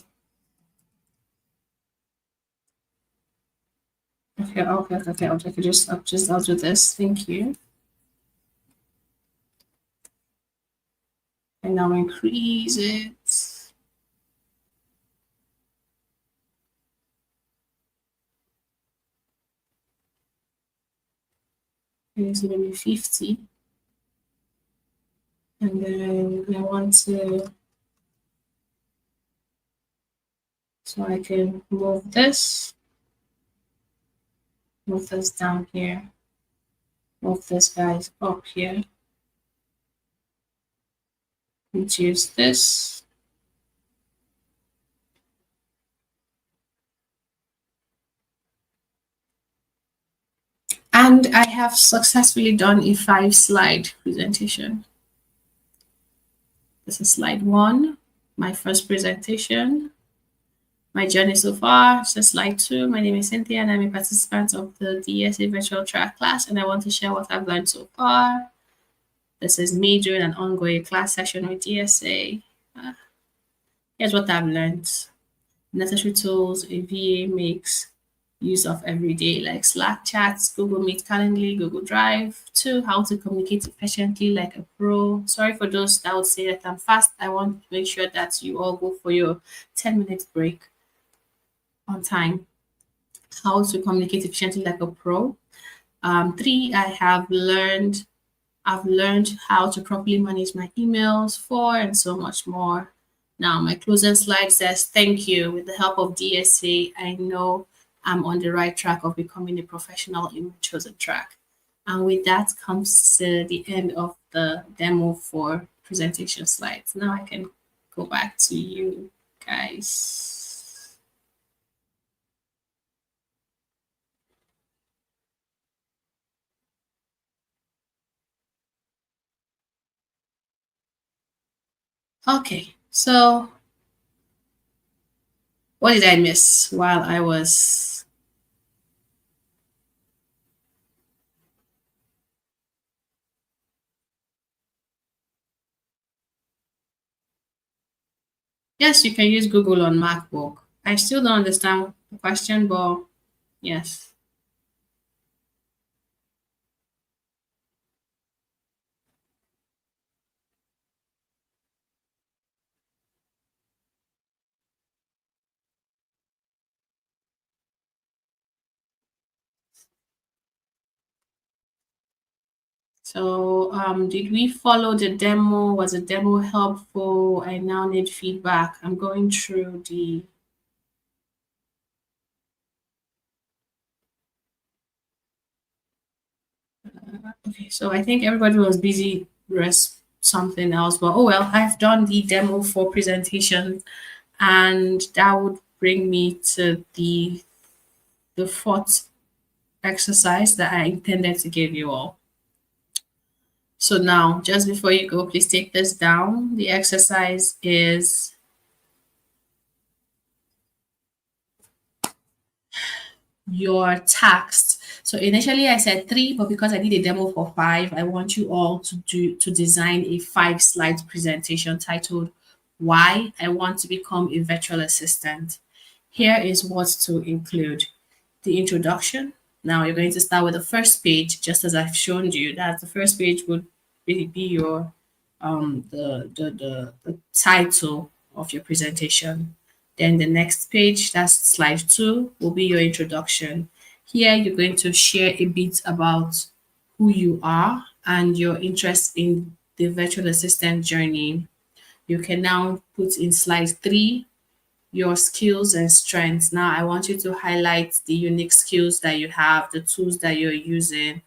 okay, I'll do this. Thank you. And now increase it. It's going to be 50. And then I want to, so I can move this down here, move this guys up here, reduce this, And I have successfully done a 5 slide presentation. This is slide 1, my first presentation. My journey so far. So slide 2. My name is Cynthia and I'm a participant of the DSA virtual track class, and I want to share what I've learned so far. This is me during an ongoing class session with DSA. Here's what I've learned. Necessary tools a VA makes use of every day, like Slack chats, Google Meet, Calendly, Google Drive. 2, how to communicate efficiently like a pro. Sorry for those that would say that I'm fast. I want to make sure that you all go for your 10-minute break on time. How to communicate efficiently like a pro. 3, I've learned how to properly manage my emails. 4, and so much more. Now, my closing slide says, thank you. With the help of DSA, I know I'm on the right track of becoming a professional in my chosen track. And with that comes the end of the demo for presentation slides. Now I can go back to you guys. Okay, so what did I miss while I was? Yes, you can use Google on MacBook. I still don't understand the question, but yes. So, did we follow the demo? Was the demo helpful? I now need feedback. I'm going through the. Okay, so I think everybody was busy something else, but oh well, I've done the demo for presentation, and that would bring me to the fourth exercise that I intended to give you all. So now, just before you go, please take this down. The exercise is your tasks. So initially I said 3, but because I did a demo for 5, I want you all to design a 5-slide presentation titled Why I Want to Become a Virtual Assistant. Here is what to include. The introduction. Now you're going to start with the first page, just as I've shown you. That the first page would really be your the title of your presentation. Then the next page, that's slide 2, will be your introduction. Here you're going to share a bit about who you are and your interest in the virtual assistant journey. You can now put in slide 3 your skills and strengths. Now I want you to highlight the unique skills that you have, the tools that you're using,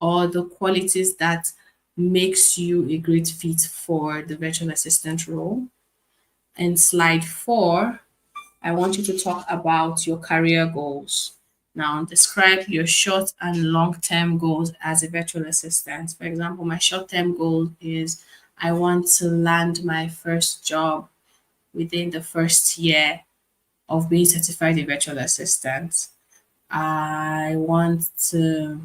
or the qualities that makes you a great fit for the virtual assistant role. And slide 4, I want you to talk about your career goals. Now, describe your short and long term goals as a virtual assistant. For example, my short term goal is I want to land my first job within the first year of being certified a virtual assistant. I want to,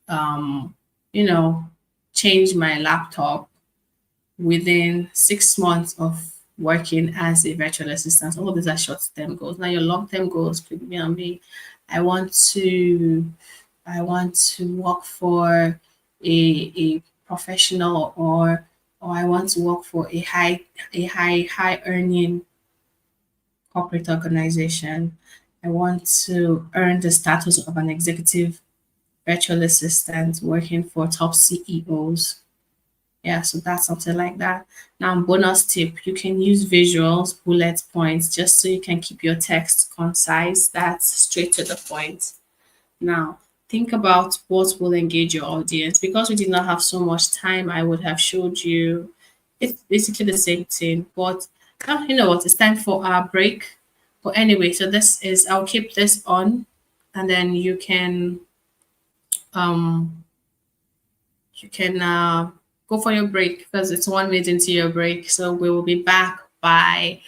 um, you know, change my laptop within 6 months of working as a virtual assistant. All of these are short-term goals. Now your long-term goals could be on me. I want to work for a professional, or I want to work for a high earning corporate organization. I want to earn the status of an executive virtual assistant working for top CEOs. Yeah, so that's something like that. Now, bonus tip, you can use visuals, bullet points, just so you can keep your text concise. That's straight to the point. Now, think about what will engage your audience. Because we did not have so much time, I would have showed you it's basically the same thing. But you know what? It's time for our break. But anyway, so this is, I'll keep this on, and then you can um, you can go for your break because it's 1 minute into your break. So we will be back by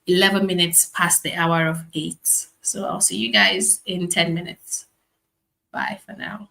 11 minutes past the hour of 8. So I'll see you guys in 10 minutes. Bye for now.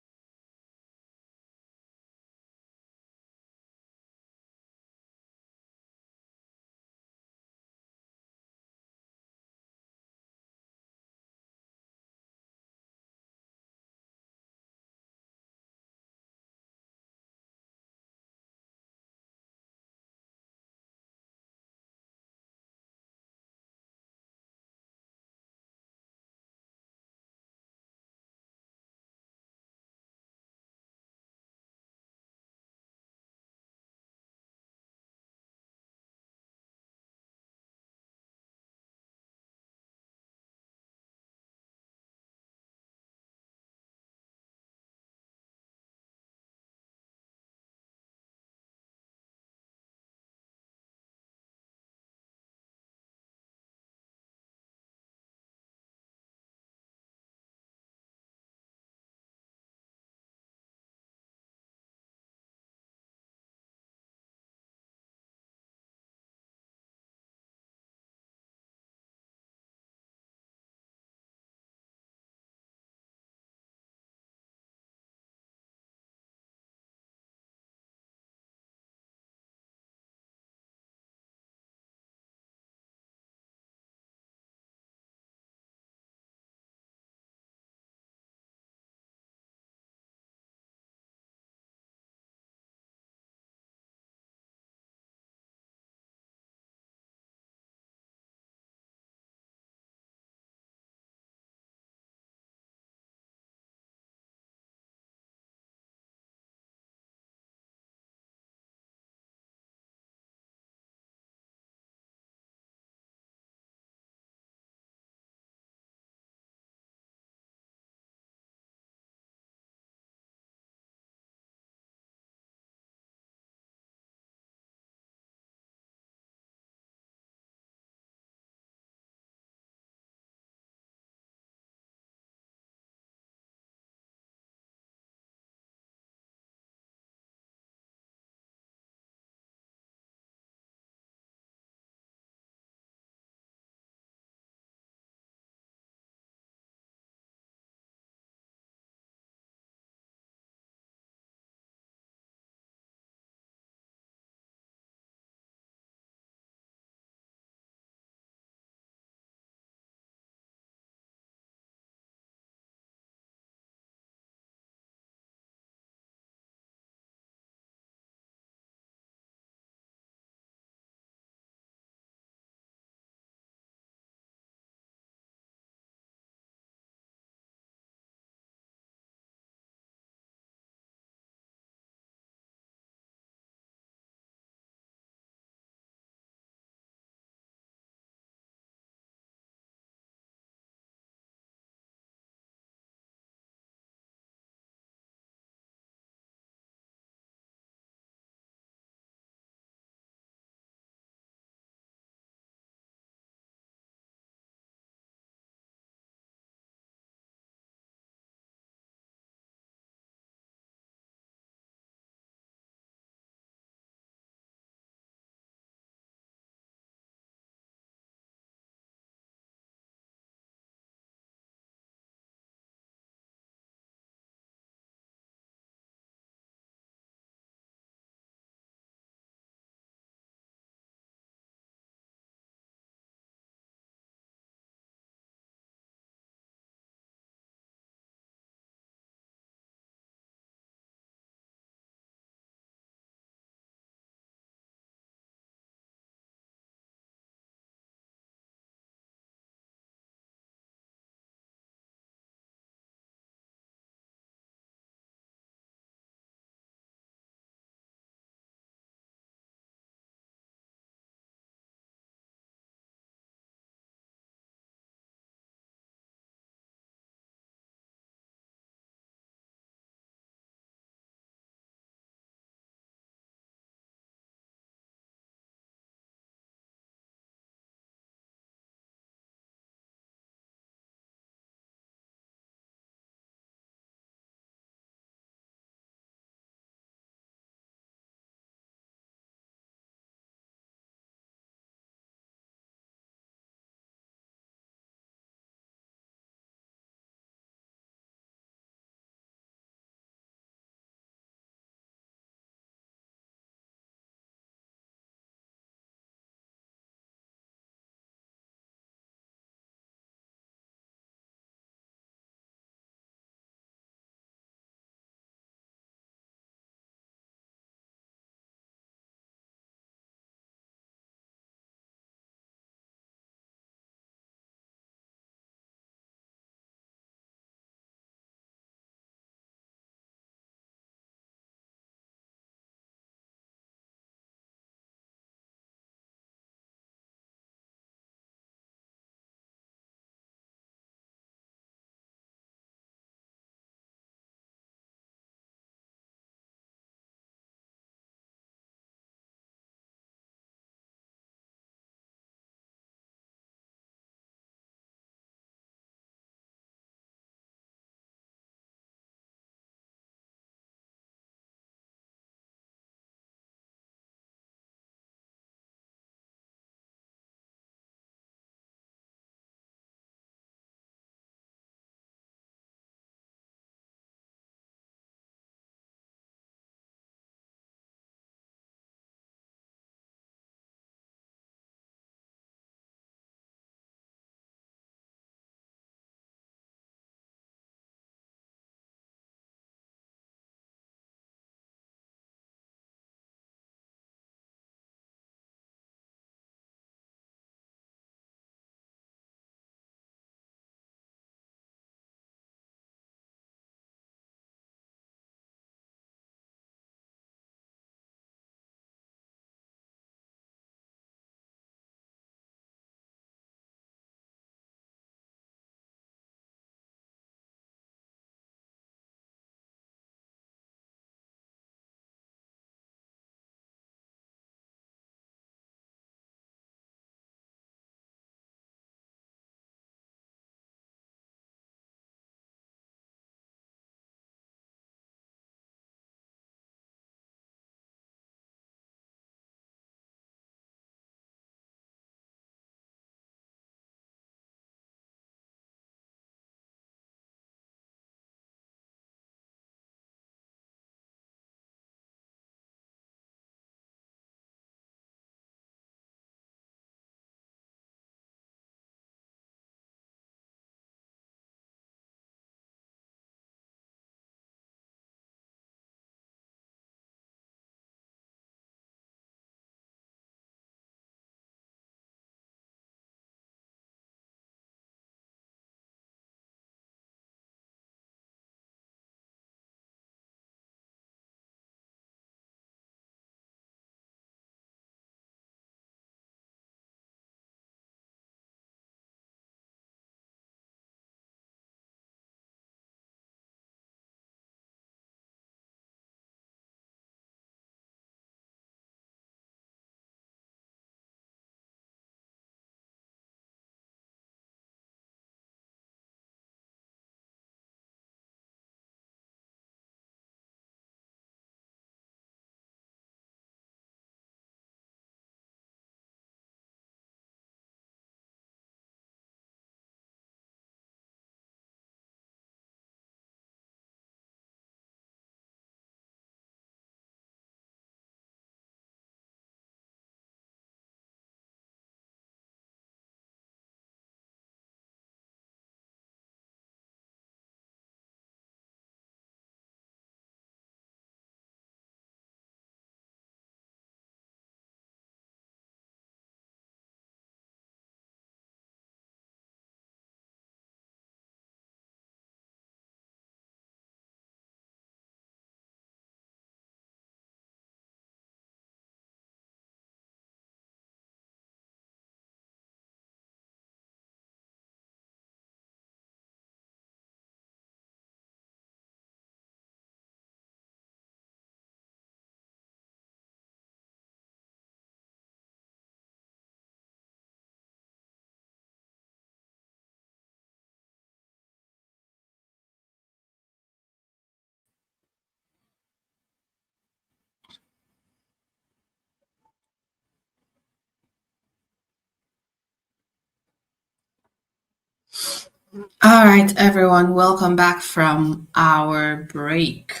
All right, everyone, welcome back from our break.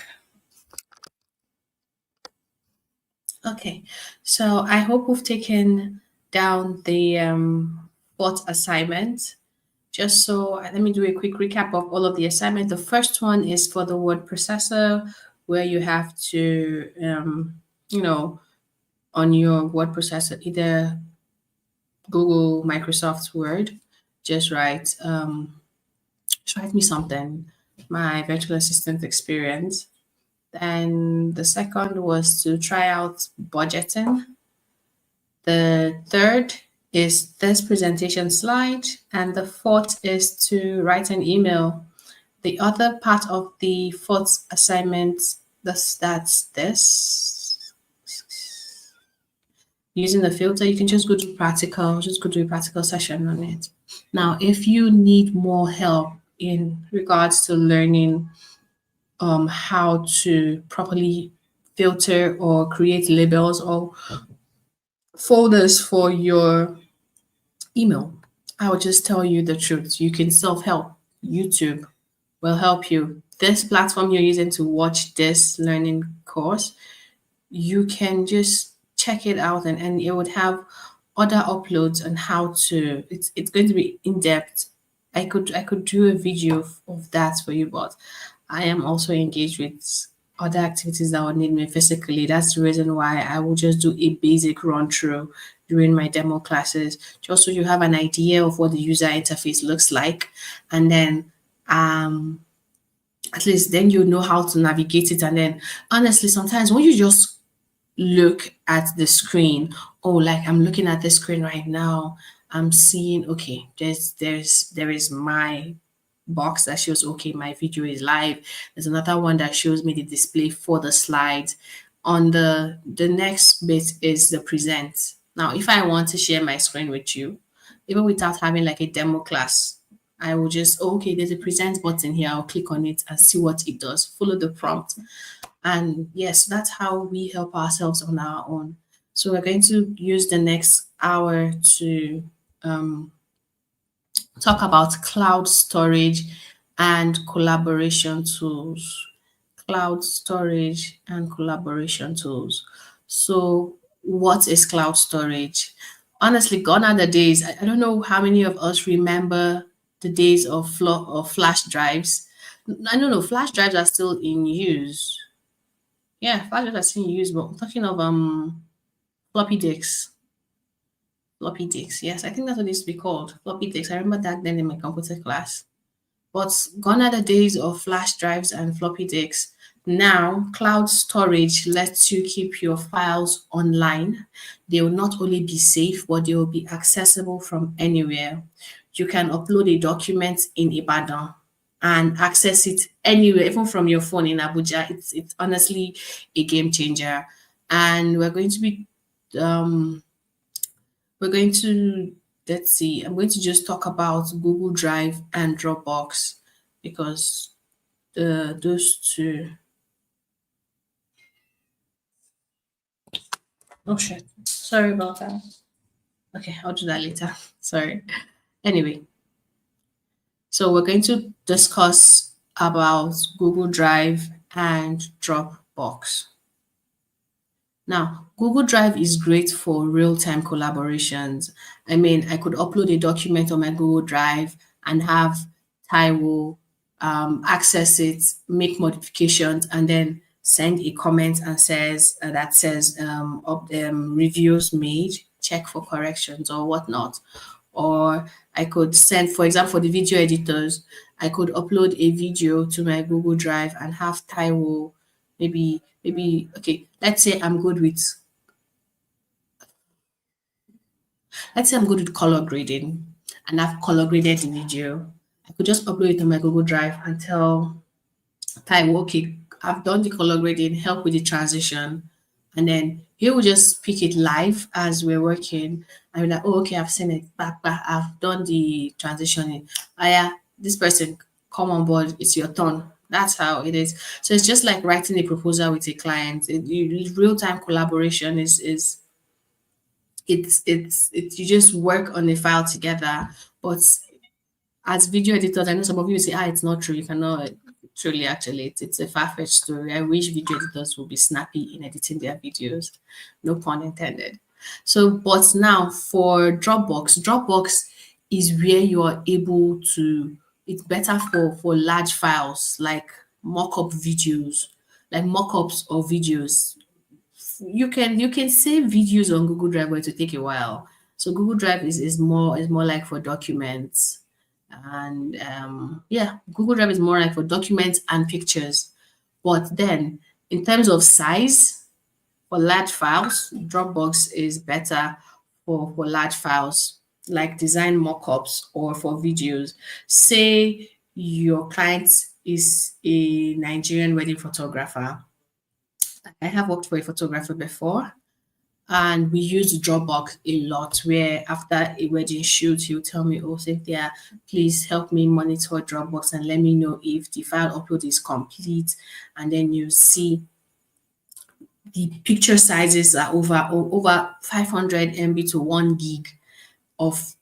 Okay, so I hope we've taken down the fourth assignment. Just so let me do a quick recap of all of the assignments. The first one is for the word processor, where you have to, you know, on your word processor, either Google, Microsoft Word, just write me something, my virtual assistant experience. Then the second was to try out budgeting. The third is this presentation slide. And the fourth is to write an email. The other part of the fourth assignment, that's this. Using the filter, you can just go to a practical session on it. Now, if you need more help in regards to learning how to properly filter or create labels or folders for your email, I will just tell you the truth. You can self help. YouTube will help you. This platform you're using to watch this learning course, you can just check it out, and it would have other uploads on how to it's going to be in depth. I could do a video of that for you, but I am also engaged with other activities that would need me physically. That's the reason why I will just do a basic run through during my demo classes, just so you have an idea of what the user interface looks like. And then at least then you know how to navigate it. And then honestly, sometimes when you just look at the screen, oh, like I'm looking at the screen right now, I'm seeing, okay, there is my box that shows, okay, my video is live. There's another one that shows me the display for the slides. On the next bit is the present. Now if I want to share my screen with you, even without having like a demo class, I will just, oh, okay, there's a present button here, I'll click on it and see what it does, follow the prompt. And yes, that's how we help ourselves on our own. So we're going to use the next hour to um, talk about cloud storage and collaboration tools. Cloud storage and collaboration tools. So, what is cloud storage? Honestly, gone are the days. I don't know how many of us remember the days of flash drives. I don't know, flash drives are still in use. Yeah, flash drives are still in use, but I'm talking of floppy disks. Floppy disks. Yes, I think that's what it used to be called. Floppy disks. I remember that then in my computer class. But gone are the days of flash drives and floppy disks. Now, cloud storage lets you keep your files online. They will not only be safe, but they will be accessible from anywhere. You can upload a document in Ibadan and access it anywhere, even from your phone in Abuja. It's honestly a game changer. And um, we're going to, let's see, I'm going to just talk about Google Drive and Dropbox because those two, oh shit, sorry about that. Okay, I'll do that later. Sorry. Anyway, so we're going to discuss about Google Drive and Dropbox. Now, Google Drive is great for real-time collaborations. I mean, I could upload a document on my Google Drive and have Taiwo access it, make modifications, and then send a comment and says reviews made, check for corrections or whatnot. Or I could send, for example, for the video editors, I could upload a video to my Google Drive and have Taiwo maybe okay, let's say I'm good with color grading and I've color graded the video. I could just upload it on my Google Drive and tell Taiwo, okay, I've done the color grading, help with the transition. And then he will just pick it live as we're working. And be like, oh, okay, I've seen it. Back, I've done the transitioning. Oh, yeah, this person, come on board. It's your turn. That's how it is. So it's just like writing a proposal with a client. Real time collaboration is you just work on a file together, but as video editors, I know some of you say, it's not true. You cannot truly actually. It's a far-fetched story. I wish video editors would be snappy in editing their videos. No pun intended. So, but now for Dropbox is where you are able to, it's better for large files like mock-up videos, like mock-ups or videos. You can save videos on Google Drive, but it will take a while. So Google Drive is more like for documents, and yeah, Google Drive is more like for documents and pictures. But then, in terms of size, for large files, Dropbox is better for large files like design mockups or for videos. Say your client is a Nigerian wedding photographer. I have worked for a photographer before, and we use Dropbox a lot. Where after a wedding shoot, he'll tell me, "Oh, Cynthia, please help me monitor Dropbox and let me know if the file upload is complete." And then you see the picture sizes are over 500 MB to 1 gig of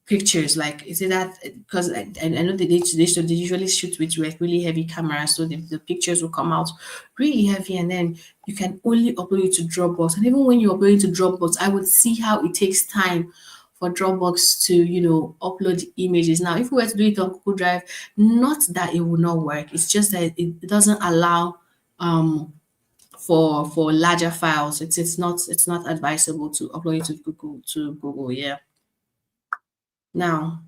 pictures. Like, is it that because I know they usually shoot with like really heavy cameras, so the pictures will come out really heavy, and then you can only upload it to Dropbox. And even when you upload it to Dropbox, I would see how it takes time for Dropbox to upload images. Now, if we were to do it on Google Drive, not that it will not work. It's just that it doesn't allow for larger files. It's not advisable to upload it to Google. Yeah. Now,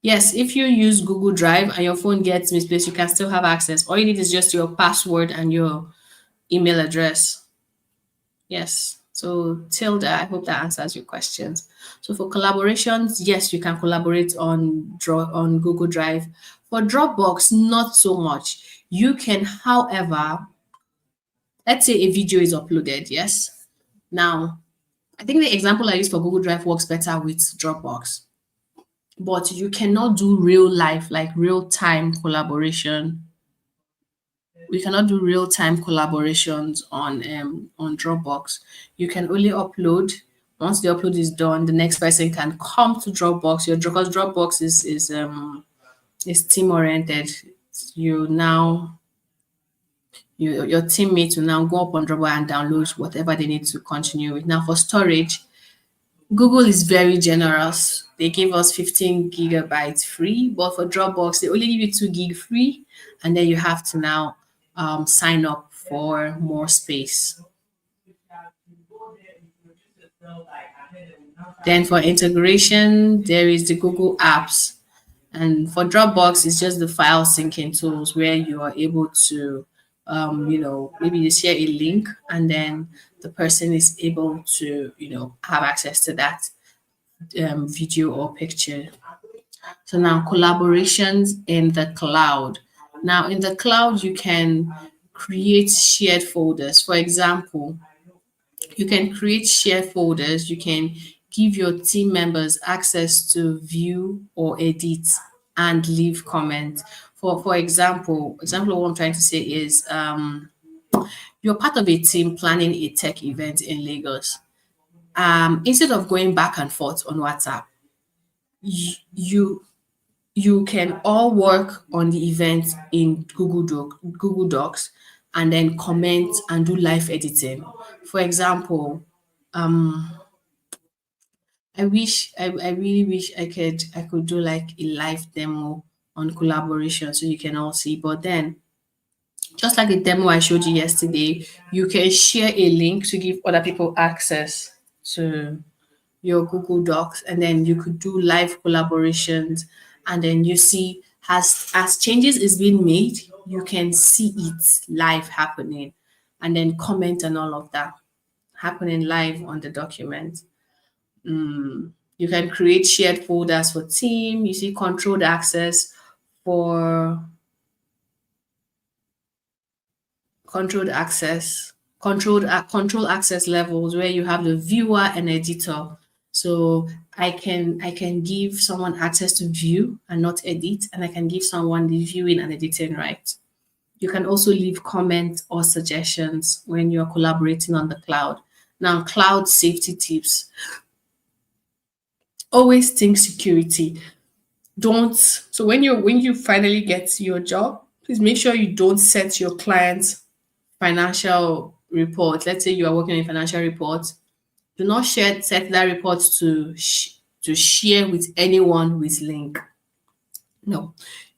yes, if you use Google Drive and your phone gets misplaced, you can still have access. All you need is just your password and your email address. Yes. So Tilda, I hope that answers your questions. So for collaborations, yes, you can collaborate on Google Drive. For Dropbox, not so much. You can, however, let's say a video is uploaded, yes. Now, I think the example I use for Google Drive works better with Dropbox, but you cannot do real life, like real time collaboration. We cannot do real time collaborations on Dropbox. You can only upload. Once the upload is done, the next person can come to Dropbox. Because Dropbox is team oriented. You now your teammates will now go up on Dropbox and download whatever they need to continue with. Now for storage, Google is very generous. They give us 15 gigabytes free, but for Dropbox, they only give you 2 gig free, and then you have to now sign up for more space. Then for integration, there is the Google Apps. And for Dropbox, it's just the file syncing tools where you are able to, maybe you share a link and then the person is able to, have access to that video or picture. So now collaborations in the cloud. Now in the cloud, you can create shared folders. For example, you can create shared folders. You can give your team members access to view or edit and leave comments. For example, what I'm trying to say is you're part of a team planning a tech event in Lagos. Instead of going back and forth on WhatsApp, you you can all work on the event in Google Docs, and then comment and do live editing. For example, I really wish I could do like a live demo on collaboration so you can all see. But then, just like the demo I showed you yesterday, you can share a link to give other people access to your Google Docs, and then you could do live collaborations, and then you see as changes is being made, you can see it live happening, and then comment and all of that happening live on the document. You can create shared folders for team. You see for controlled access, control access levels where you have the viewer and editor. So I can give someone access to view and not edit, and I can give someone the viewing and editing right. You can also leave comments or suggestions when you're collaborating on the cloud. Now, cloud safety tips. Always think security. Don't so when you finally get your job, please make sure you don't set your client's financial report. Let's say you are working in financial report. Do not set that report to share with anyone with link. No.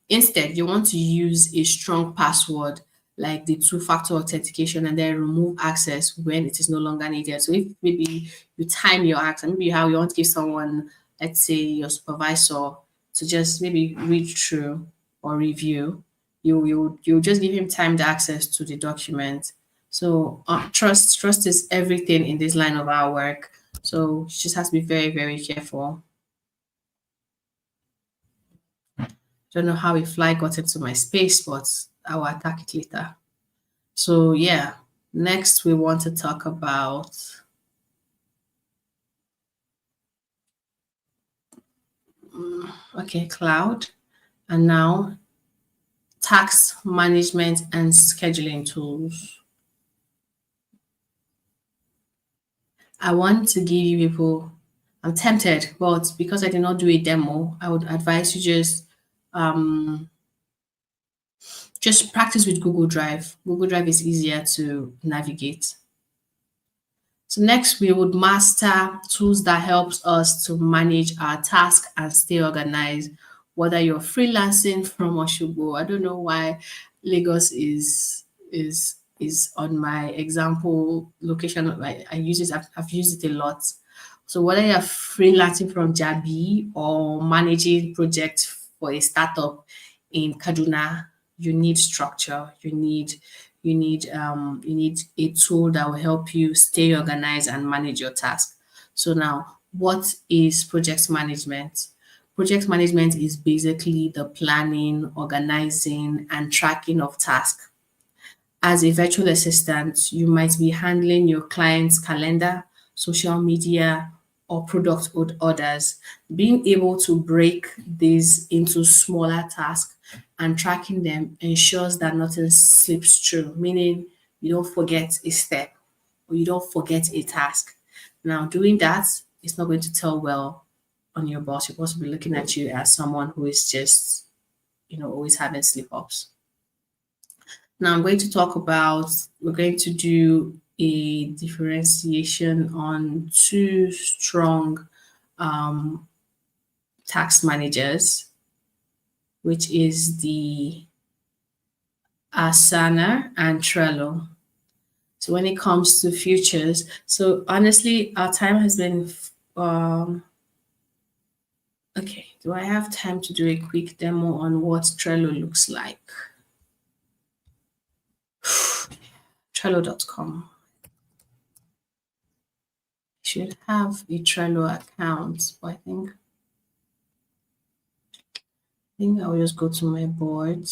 Instead, you want to use a strong password like the two-factor authentication and then remove access when it is no longer needed. So if maybe you time your access, maybe how you want to give someone, let's say your supervisor, to just maybe read through or review, you just give him timed access to the document. So trust is everything in this line of our work. So you just have to be very, very careful. Don't know how a fly got into my space, but I will attack it later. So yeah, next we want to talk about okay, cloud, and now tax management and scheduling tools. I want to give you people. I'm tempted, but because I did not do a demo, I would advise you just practice with Google Drive. Google Drive is easier to navigate. So next, we would master tools that helps us to manage our task and stay organized. Whether you're freelancing from Oshogo, I don't know why Lagos is on my example location. I use it. I've used it a lot. So whether you're freelancing from Jabi or managing projects for a startup in Kaduna, you need structure. You need a tool that will help you stay organized and manage your task. So now, what is project management? Project management is basically the planning, organizing, and tracking of tasks. As a virtual assistant, you might be handling your client's calendar, social media, or product orders. Being able to break these into smaller tasks and tracking them ensures that nothing slips through, meaning you don't forget a step or you don't forget a task. Now, doing that is not going to tell well on your boss. Your boss will be looking at you as someone who is just, always having slip ups. Now I'm going to talk about, we're going to do a differentiation on two strong tax managers, which is the Asana and Trello. So when it comes to futures, so honestly, our time has been, okay, do I have time to do a quick demo on what Trello looks like? Trello.com. Should have a Trello account, but I think I'll just go to my board,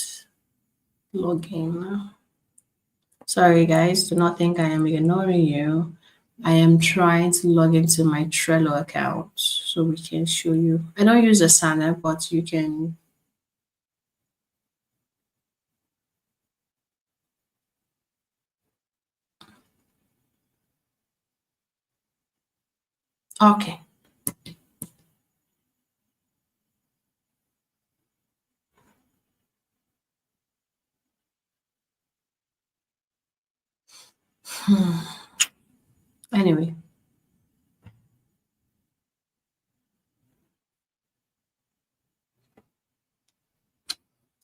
log in. Sorry guys, do not think I am ignoring you. I am trying to log into my Trello account so we can show you. I don't use Asana, but you can. Okay. Anyway,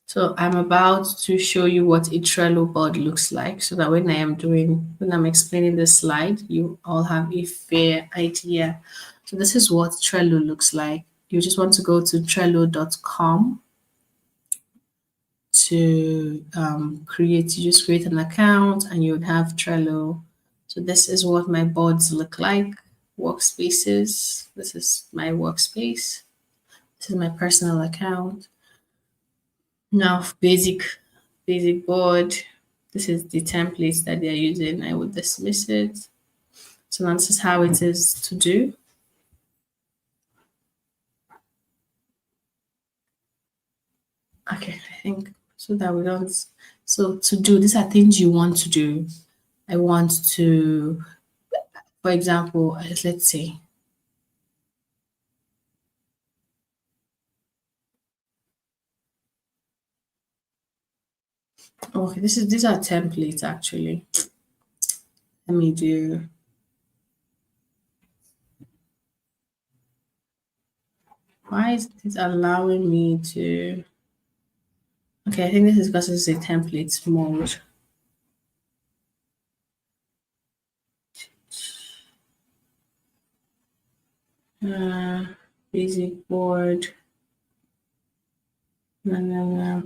so I'm about to show you what a Trello board looks like so that when I'm explaining the slide, you all have a fair idea. So this is what Trello looks like. You just want to go to trello.com to you just create an account and you would have Trello. So this is what my boards look like. Workspaces. This is my workspace. This is my personal account. Now basic board. This is the templates that they're using. I would dismiss it. So now this is how it is to do. Okay, I think so that we don't. So to do, these are things you want to do. I want to For example, let's say, okay, these are templates actually. Let me do. Why is it allowing me to? Okay, I think this is because it's a template mode. Uh, basic board. No, no, no.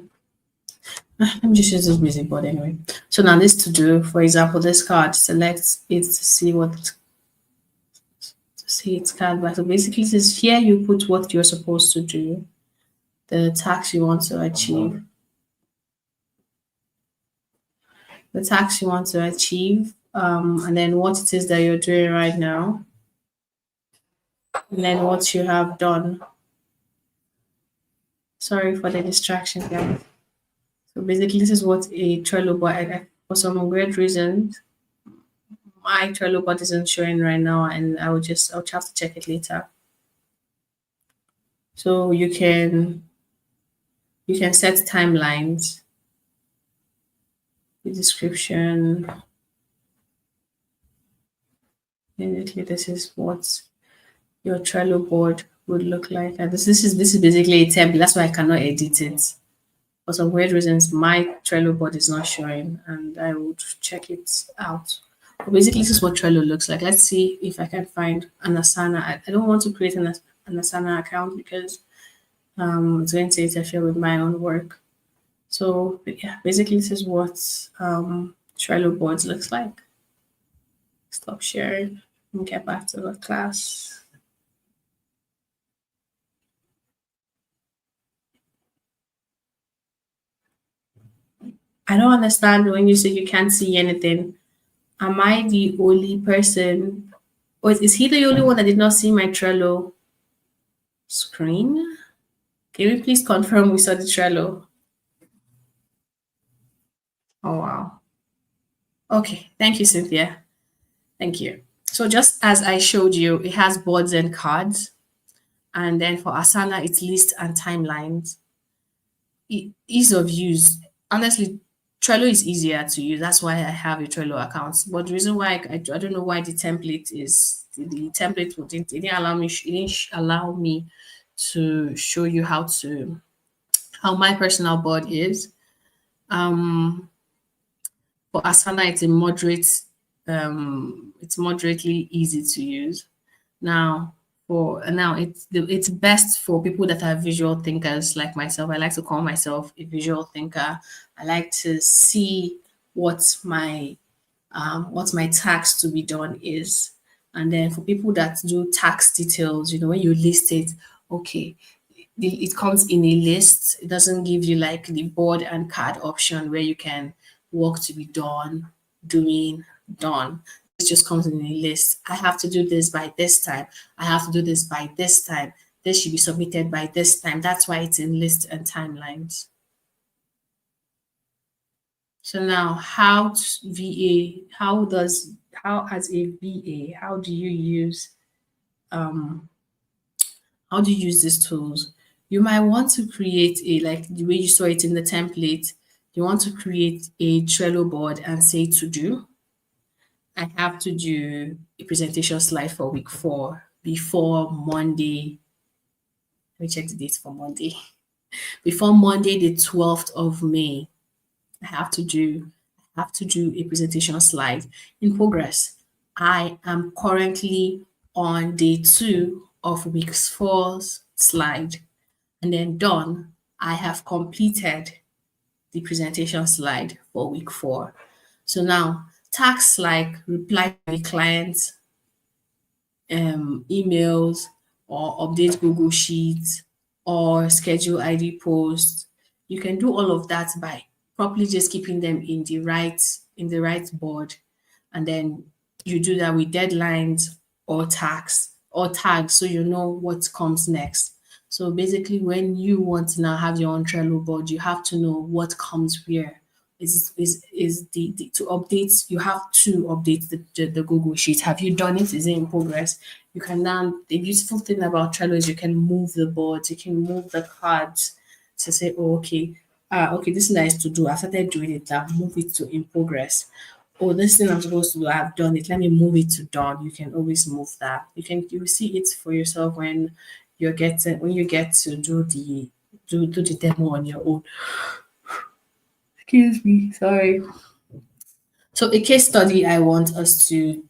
Let me just use this basic board anyway. So now this to do, for example, this card, select it to see what to see its card back. So basically, this is here you put what you're supposed to do, the task you want to achieve, and then what it is that you're doing right now, and then what you have done. Sorry for the distraction, guys. So basically, this is what a Trello board. For some weird reason, my Trello board isn't showing right now, and I'll have to check it later. So you can set timelines, the description. Basically, this is what your Trello board would look like. And this is basically a template. That's why I cannot edit it. For some weird reasons, my Trello board is not showing, and I would check it out. But basically, this is what Trello looks like. Let's see if I can find an Asana. I don't want to create an Asana account because it's going to interfere with my own work. So yeah, basically, this is what Trello boards looks like. Stop sharing and get back to the class. I don't understand when you say you can't see anything. Am I the only person, or is he the only one that did not see my Trello screen? Can you please confirm we saw the Trello? Oh, wow. Okay. Thank you, Cynthia. Thank you. So, just as I showed you, it has boards and cards. And then for Asana, it's list and timelines. Ease of use. Honestly, Trello is easier to use. That's why I have a Trello account. But the reason why I don't know why the template is the template wouldn't it didn't allow me it didn't allow me to show you how my personal board is. For Asana, it's moderately easy to use. Now it's best for people that are visual thinkers like myself. I like to call myself a visual thinker. I like to see what my task to be done is. And then for people that do tax details, when you list it, okay, it comes in a list. It doesn't give you like the board and card option where you can work to be done, doing, done. It just comes in a list. I have to do this by this time. I have to do this by this time. This should be submitted by this time. That's why it's in list and timelines. So now, how as a VA, um how do you use these tools? You might want to create a like the way you saw it in the template. You want to create a Trello board and say to do. I have to do a presentation slide for week 4 before Monday. Let me check the date for Monday. Before Monday, the 12th of May. I have to do a presentation slide in progress. I am currently on day 2 of week 4's slide, and then done. I have completed the presentation slide for week 4. So now tasks like reply to the client emails or update Google Sheets or schedule ID posts. You can do all of that by properly just keeping them in the right board, and then you do that with deadlines or tags so you know what comes next. So basically when you want to now have your own Trello board, you have to know what comes where, is the to update. You have to update the Google Sheet. Have you done it? Is it in progress? You can now. The beautiful thing about Trello is you can move the boards. You can move the cards to say, oh, okay, okay, this thing that is to do. I started doing it. Now move it to in progress. Oh, this thing I'm supposed to do, I've done it. Let me move it to done. You can always move that. You see it for yourself when you get to do the demo on your own. Excuse me, sorry. So a case study I want us to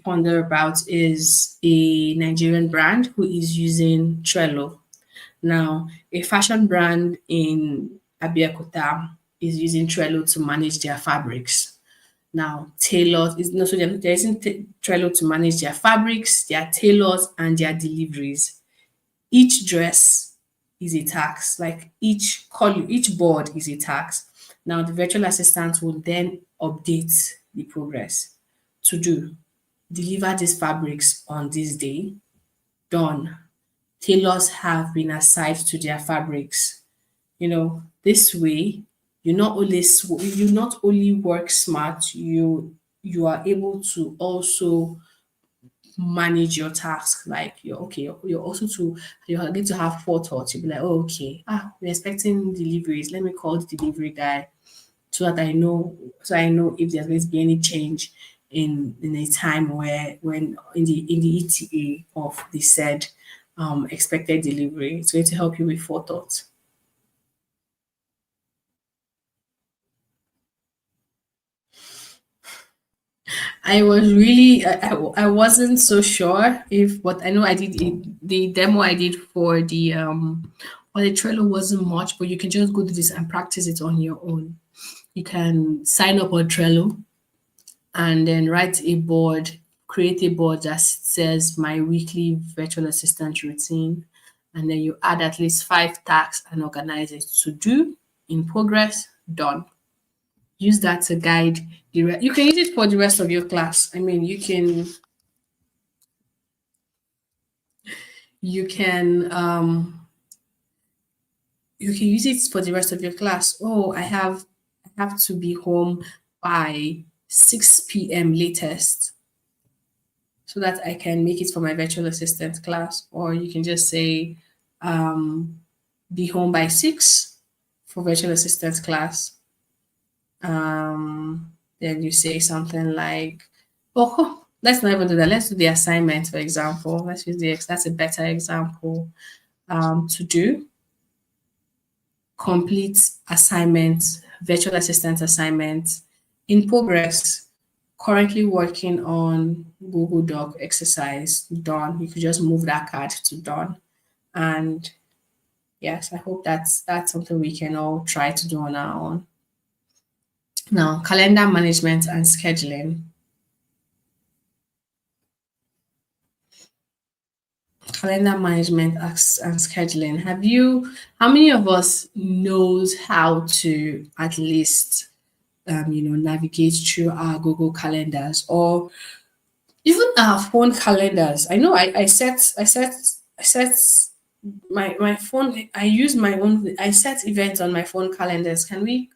ponder about is a Nigerian brand who is using Trello. Now, a fashion brand in Abeokuta is using Trello to manage their fabrics. Now, tailors is no so there isn't Trello to manage their fabrics, their tailors, and their deliveries. Each dress is a task, like each board is a task. Now, the virtual assistant will then update the progress to do deliver these fabrics on this day. Done. Tailors have been assigned to their fabrics. This way, you not only work smart, you are able to also manage your task. Like you're also to you're going to have forethought. You'll be like, oh, okay, we're expecting deliveries. Let me call the delivery guy so I know if there's going to be any change in a time where when in the ETA of the said expected delivery. It's going to help you with forethought. I was really I wasn't so sure if what I know I did the demo I did for the Trello wasn't much, but you can just go do this and practice it on your own. You can sign up on Trello and then create a board that says my weekly virtual assistant routine. And then you add at least 5 tasks and organize it to do, in progress, done. Use that to guide you can use it for the rest of your class. I mean, you can you can use it for the rest of your class. Oh, I have to be home by 6 p.m. latest so that I can make it for my virtual assistant class. Or you can just say, be home by 6 for virtual assistant class. Then you say something like, oh, let's not even do that. Let's do the assignment, for example. Let's use that's a better example to do. Complete assignment, virtual assistant assignment in progress. Currently working on Google Doc exercise, done. You could just move that card to done. And yes, I hope that's something we can all try to do on our own. Now, calendar management and scheduling. Calendar management and scheduling. How many of us knows how to at least, navigate through our Google calendars or even our phone calendars? I know I set my phone. I use my own. I set events on my phone calendars. Can we?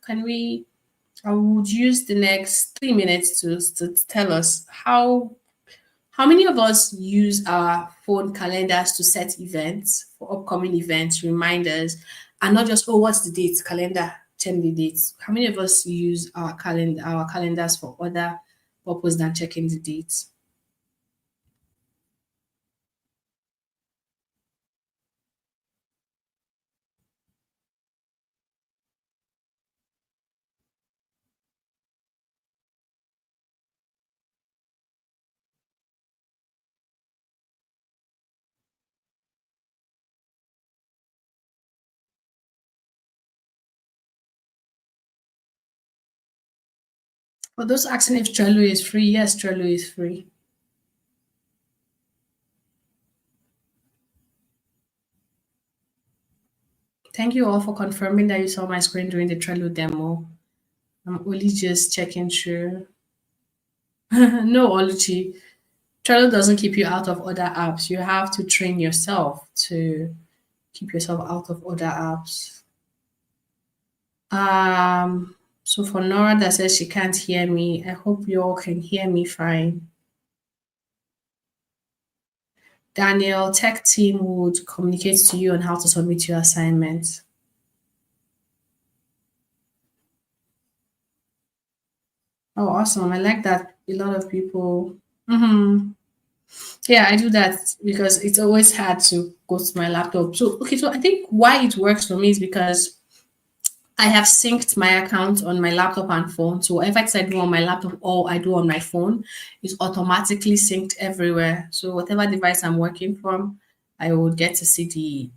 I would use the next 3 minutes to tell us how many of us use our phone calendars to set events for upcoming events, reminders, and not just, oh, what's the date? Calendar, tell me the dates. How many of us use our calendars for other purpose than checking the dates? For those asking if Trello is free, yes, Trello is free. Thank you all for confirming that you saw my screen during the Trello demo. I'm only just checking through. No, Oluchi. Trello doesn't keep you out of other apps. You have to train yourself to keep yourself out of other apps. So for Nora that says she can't hear me, I hope you all can hear me fine. Daniel, tech team would communicate to you on how to submit your assignment. Oh, awesome. I like that. A lot of people. Hmm. Yeah, I do that because it's always hard to go to my laptop. So, okay, so I think why it works for me is because I have synced my account on my laptop and phone. So whatever I do on my laptop or I do on my phone is automatically synced everywhere. So whatever device I'm working from, I would get to see the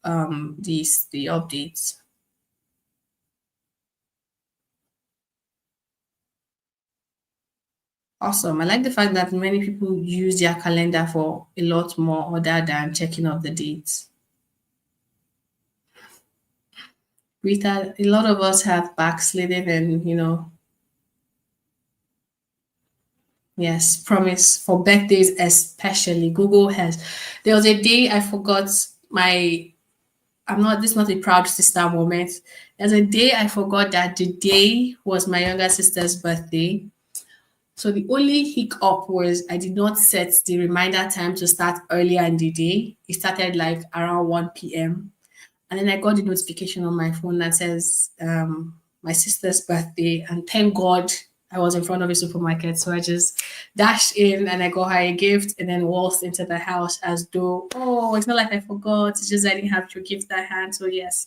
updates. Awesome. I like the fact that many people use their calendar for a lot more other than checking off the dates. Rita, a lot of us have backslidden and yes, promise for birthdays especially. Google has. There was a day I forgot my. I'm not. This is not a proud sister moment. There's a day I forgot that the day was my younger sister's birthday. So the only hiccup was I did not set the reminder time to start earlier in the day. It started like around 1 p.m. And then I got the notification on my phone that says my sister's birthday. And thank God I was in front of a supermarket. So I just dashed in and I got her a gift and then waltzed into the house as though, oh, it's not like I forgot. It's just I didn't have your gift at hand. So yes,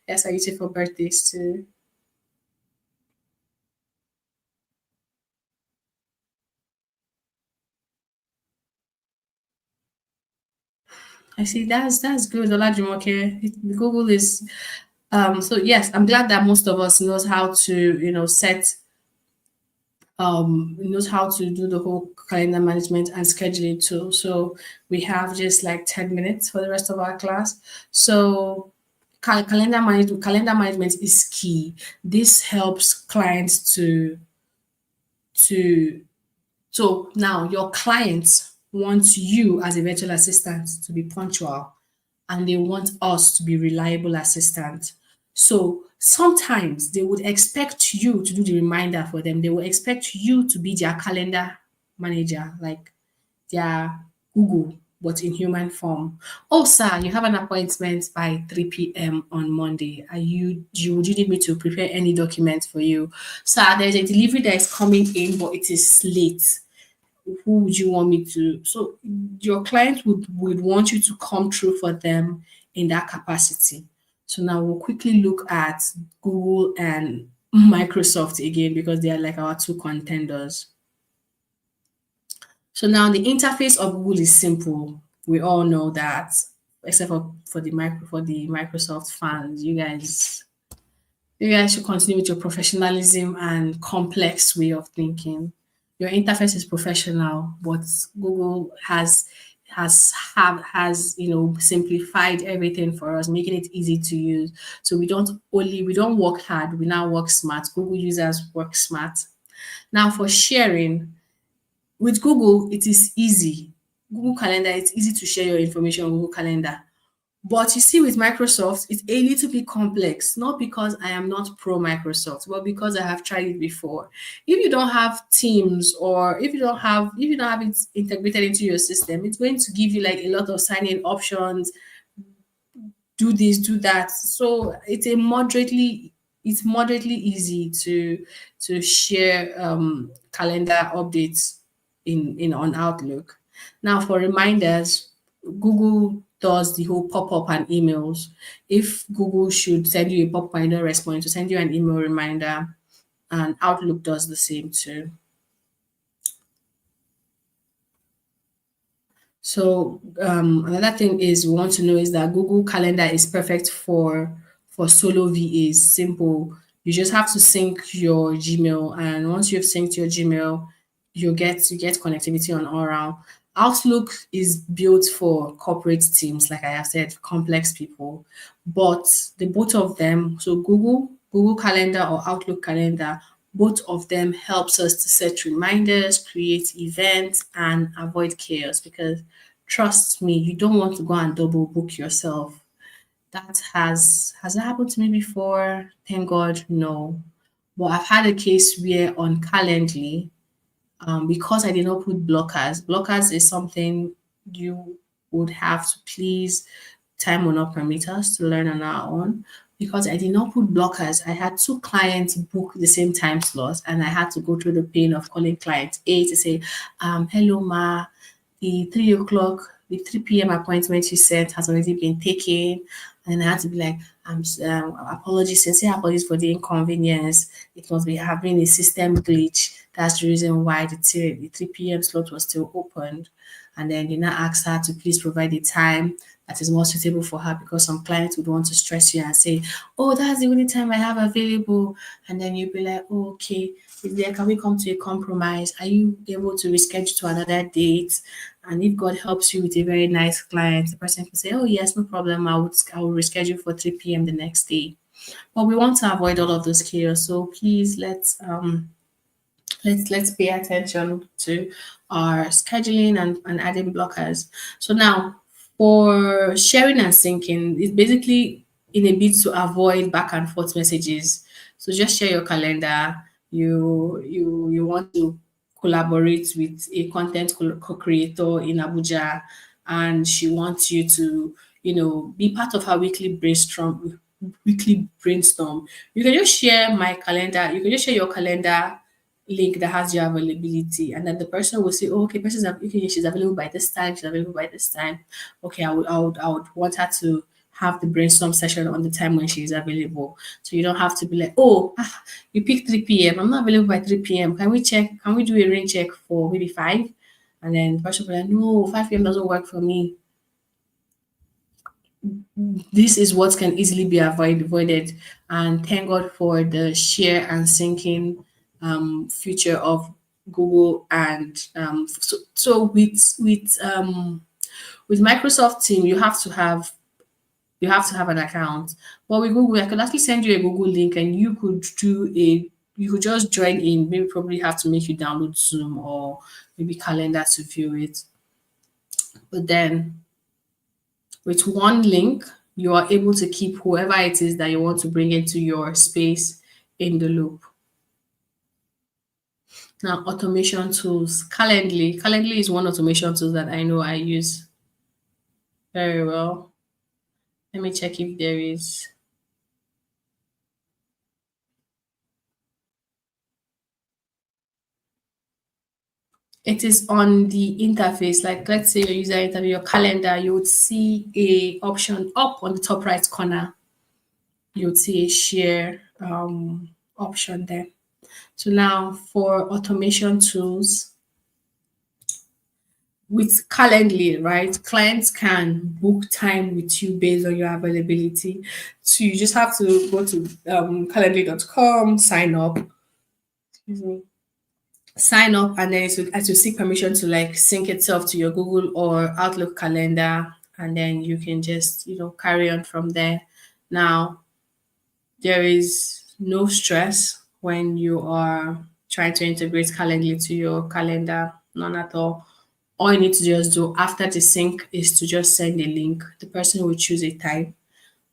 yes, I use it for birthdays too. I see that's good, Olajumoke. Google is so yes, I'm glad that most of us knows how to, set knows how to do the whole calendar management and scheduling too. So we have just like 10 minutes for the rest of our class. So calendar management is key. This helps clients to so now your clients want you as a virtual assistant to be punctual and they want us to be reliable assistant. So sometimes they would expect you to do the reminder for them. They will expect you to be their calendar manager, like their Google, but in human form. Oh, sir, you have an appointment by 3 p.m. on Monday. Would you need me to prepare any document for you? Sir, there's a delivery that is coming in, but it is late. Who would you want me to? So your client would want you to come through for them in that capacity. So now we'll quickly look at Google and Microsoft again because they are like our two contenders. So now the interface of Google is simple. We all know that, except for the Microsoft fans. You guys should continue with your professionalism and complex way of thinking. Your interface is professional, but Google has simplified everything for us, making it easy to use. So we don't work hard, we now work smart. Google users work smart. Now for sharing, with Google, it is easy. Google Calendar, it's easy to share your information on Google Calendar. But you see, with Microsoft, it's a little bit complex, not because I am not pro Microsoft, but because I have tried it before. If you don't have Teams or if you don't have it integrated into your system, it's going to give you like a lot of sign-in options, do this, do that. So it's moderately easy to share calendar updates in on Outlook. Now for reminders, Google does the whole pop-up and emails. If Google should send you a pop-up and you don't respond, to send you an email reminder, and Outlook does the same too. So another thing is we want to know is that Google Calendar is perfect for solo VAs. Simple. You just have to sync your Gmail, and once you've synced your Gmail, you get connectivity on all round. Outlook is built for corporate teams, like I have said, complex people. But the both of them, so Google Calendar or Outlook Calendar, both of them helps us to set reminders, create events, and avoid chaos because trust me, you don't want to go and double book yourself. That has that happened to me before? Thank God, no. But I've had a case where on Calendly, because I did not put blockers. Blockers is something you would have to please time will not permit us to learn on our own. Because I did not put blockers, I had two clients book the same time slot, and I had to go through the pain of calling client A to say, hello, ma, the 3 o'clock, the 3 p.m. appointment you sent has already been taken. And I had to be like, apologies, sincere apologies for the inconvenience. It must be having a system glitch. That's the reason why the 3 p.m. slot was still opened. And then you now ask her to please provide a time that is more suitable for her, because some clients would want to stress you and say, oh, that's the only time I have available. And then you'll be like, oh, okay, is there, can we come to a compromise? Are you able to reschedule to another date? And if God helps you with a very nice client, the person can say, oh, yes, no problem. I will reschedule for 3 p.m. the next day. But we want to avoid all of those chaos. So please let's pay attention to our scheduling and adding blockers. So now for sharing and syncing, it's basically in a bid to avoid back and forth messages. So just share your calendar. You want to collaborate with a content co-creator in Abuja, and she wants you to, be part of her weekly brainstorm. You can just share my calendar. You can just share your calendar link that has your availability, and then the person will say, oh, okay, okay, she's available by this time, she's available by this time. Okay, I would want her to have the brainstorm session on the time when she's available. So you don't have to be like, oh, you pick 3 p.m. I'm not available by 3 p.m. Can we do a rain check for maybe 5? And then the person will be like, no, 5 p.m. doesn't work for me. This is what can easily be avoided. And thank God for the share and syncing future of Google. And so with Microsoft Team, you have to have an account. But with Google, I could actually send you a Google link, and you could just join in. Maybe probably have to make you download Zoom or maybe Calendar to view it. But then with one link, you are able to keep whoever it is that you want to bring into your space in the loop. Now, automation tools. Calendly. Calendly is one automation tool that I know I use very well. Let me check if there is. It is on the interface. Like, let's say your user interview, your calendar, you would see a option up on the top right corner. You would see a share option there. So now for automation tools, with Calendly, right? Clients can book time with you based on your availability. So you just have to go to calendly.com, sign up, excuse me, sign up, and then as you seek permission to like sync itself to your Google or Outlook calendar, and then you can just carry on from there. Now there is no stress when you are trying to integrate Calendly to your calendar, none at all. All you need to just do after the sync is to just send a link. The person will choose a time,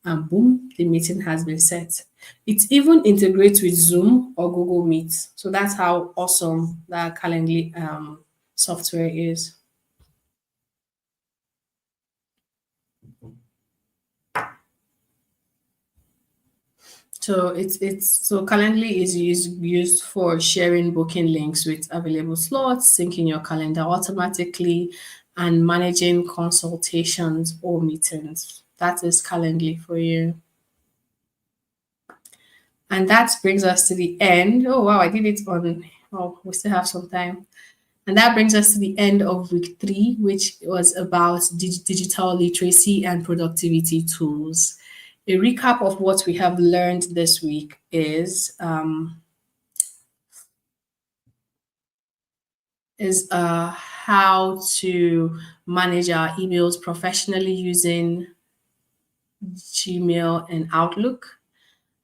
and boom, the meeting has been set. It even integrates with Zoom or Google Meet. So that's how awesome that Calendly software is. So Calendly is used for sharing booking links with available slots, syncing your calendar automatically, and managing consultations or meetings. That is Calendly for you. And that brings us to the end. Oh wow, I did it on. Oh, we still have some time. And that brings us to the end of week 3, which was about digital literacy and productivity tools. A recap of what we have learned this week is how to manage our emails professionally using Gmail and Outlook,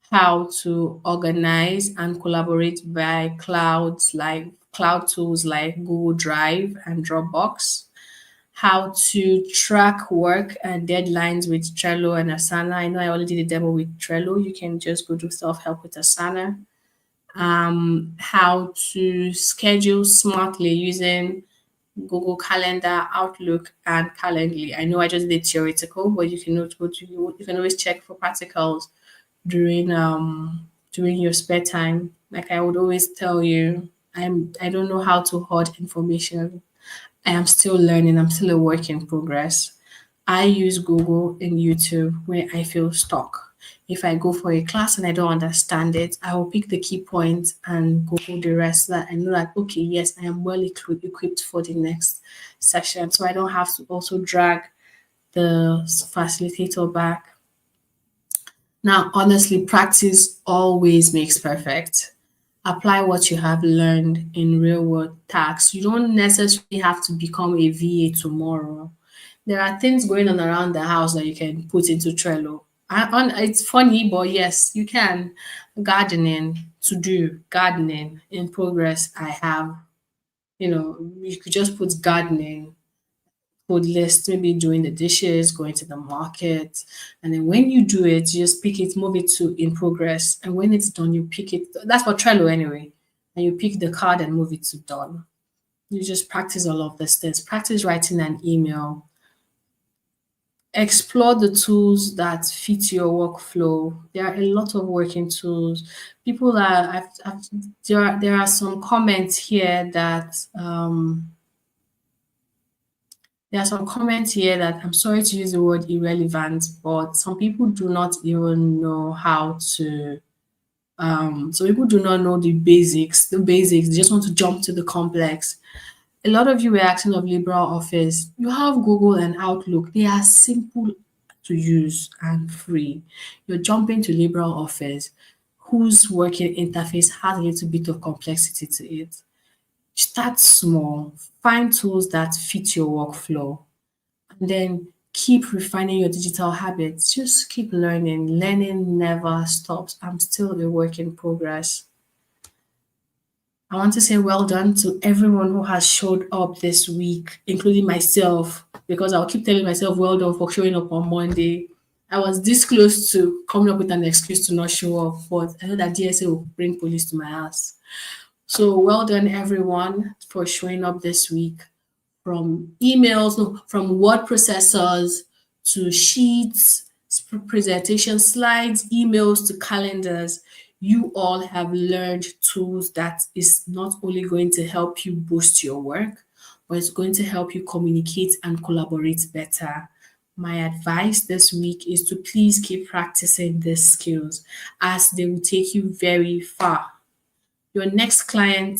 how to organize and collaborate by cloud tools like Google Drive and Dropbox, how to track work and deadlines with Trello and Asana. I know I already did a demo with Trello. You can just go do self-help with Asana. How to schedule smartly using Google Calendar, Outlook, and Calendly. I know I just did theoretical, but you can go to you can always check for practicals during your spare time. Like I would always tell you, I don't know how to hoard information. I am still learning. I'm still a work in progress. I use Google and YouTube where I feel stuck. If I go for a class and I don't understand it, I will pick the key points and go through the rest so that I know that, okay, yes, I am well equipped for the next session. So I don't have to also drag the facilitator back. Now, honestly, practice always makes perfect. Apply what you have learned in real world tasks. You don't necessarily have to become a VA tomorrow. There are things going on around the house that you can put into Trello. It's funny, but yes, you can. Gardening to do, gardening in progress. I have, you could just put gardening food list, maybe doing the dishes, going to the market. And then when you do it, you just pick it, move it to in progress. And when it's done, you pick it. That's for Trello anyway. And you pick the card and move it to done. You just practice all of these things. Practice writing an email. Explore the tools that fit your workflow. There are a lot of working tools. People are, there are some comments here that there are some comments here that I'm sorry to use the word irrelevant, but some people do not even know how to. Some people do not know the basics. The basics. They just want to jump to the complex. A lot of you were asking of LibreOffice. You have Google and Outlook. They are simple to use and free. You're jumping to LibreOffice, whose working interface has a little bit of complexity to it. Start small. Find tools that fit your workflow and then keep refining your digital habits. Just keep learning. Learning never stops. I'm still a work in progress. I want to say well done to everyone who has showed up this week, including myself, because I'll keep telling myself well done for showing up on Monday. I was this close to coming up with an excuse to not show up, but I know that DSA will bring police to my house. So well done, everyone, for showing up this week from emails, no, from word processors to sheets, presentation slides, emails to calendars. You all have learned tools that is not only going to help you boost your work, but it's going to help you communicate and collaborate better. My advice this week is to please keep practicing these skills as they will take you very far. Your next client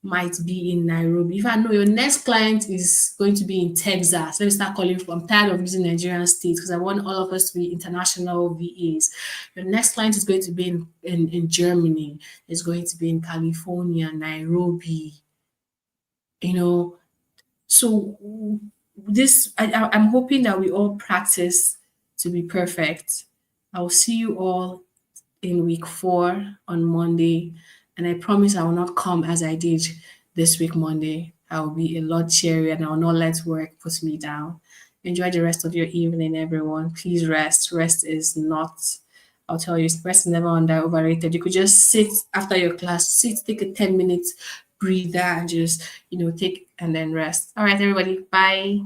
might be in Nairobi. If I know your next client is going to be in Texas, let me start calling from. I'm tired of using Nigerian states because I want all of us to be international VAs. Your next client is going to be in Germany, is going to be in California, Nairobi, you know. So I'm hoping that we all practice to be perfect. I'll see you all in week 4 on Monday. And I promise I will not come as I did this week, Monday. I will be a lot cheerier and I will not let work put me down. Enjoy the rest of your evening, everyone. Please rest. Rest is not, I'll tell you, rest is never overrated. You could just sit after your class, take a 10 minutes breather and just, take and then rest. All right, everybody. Bye.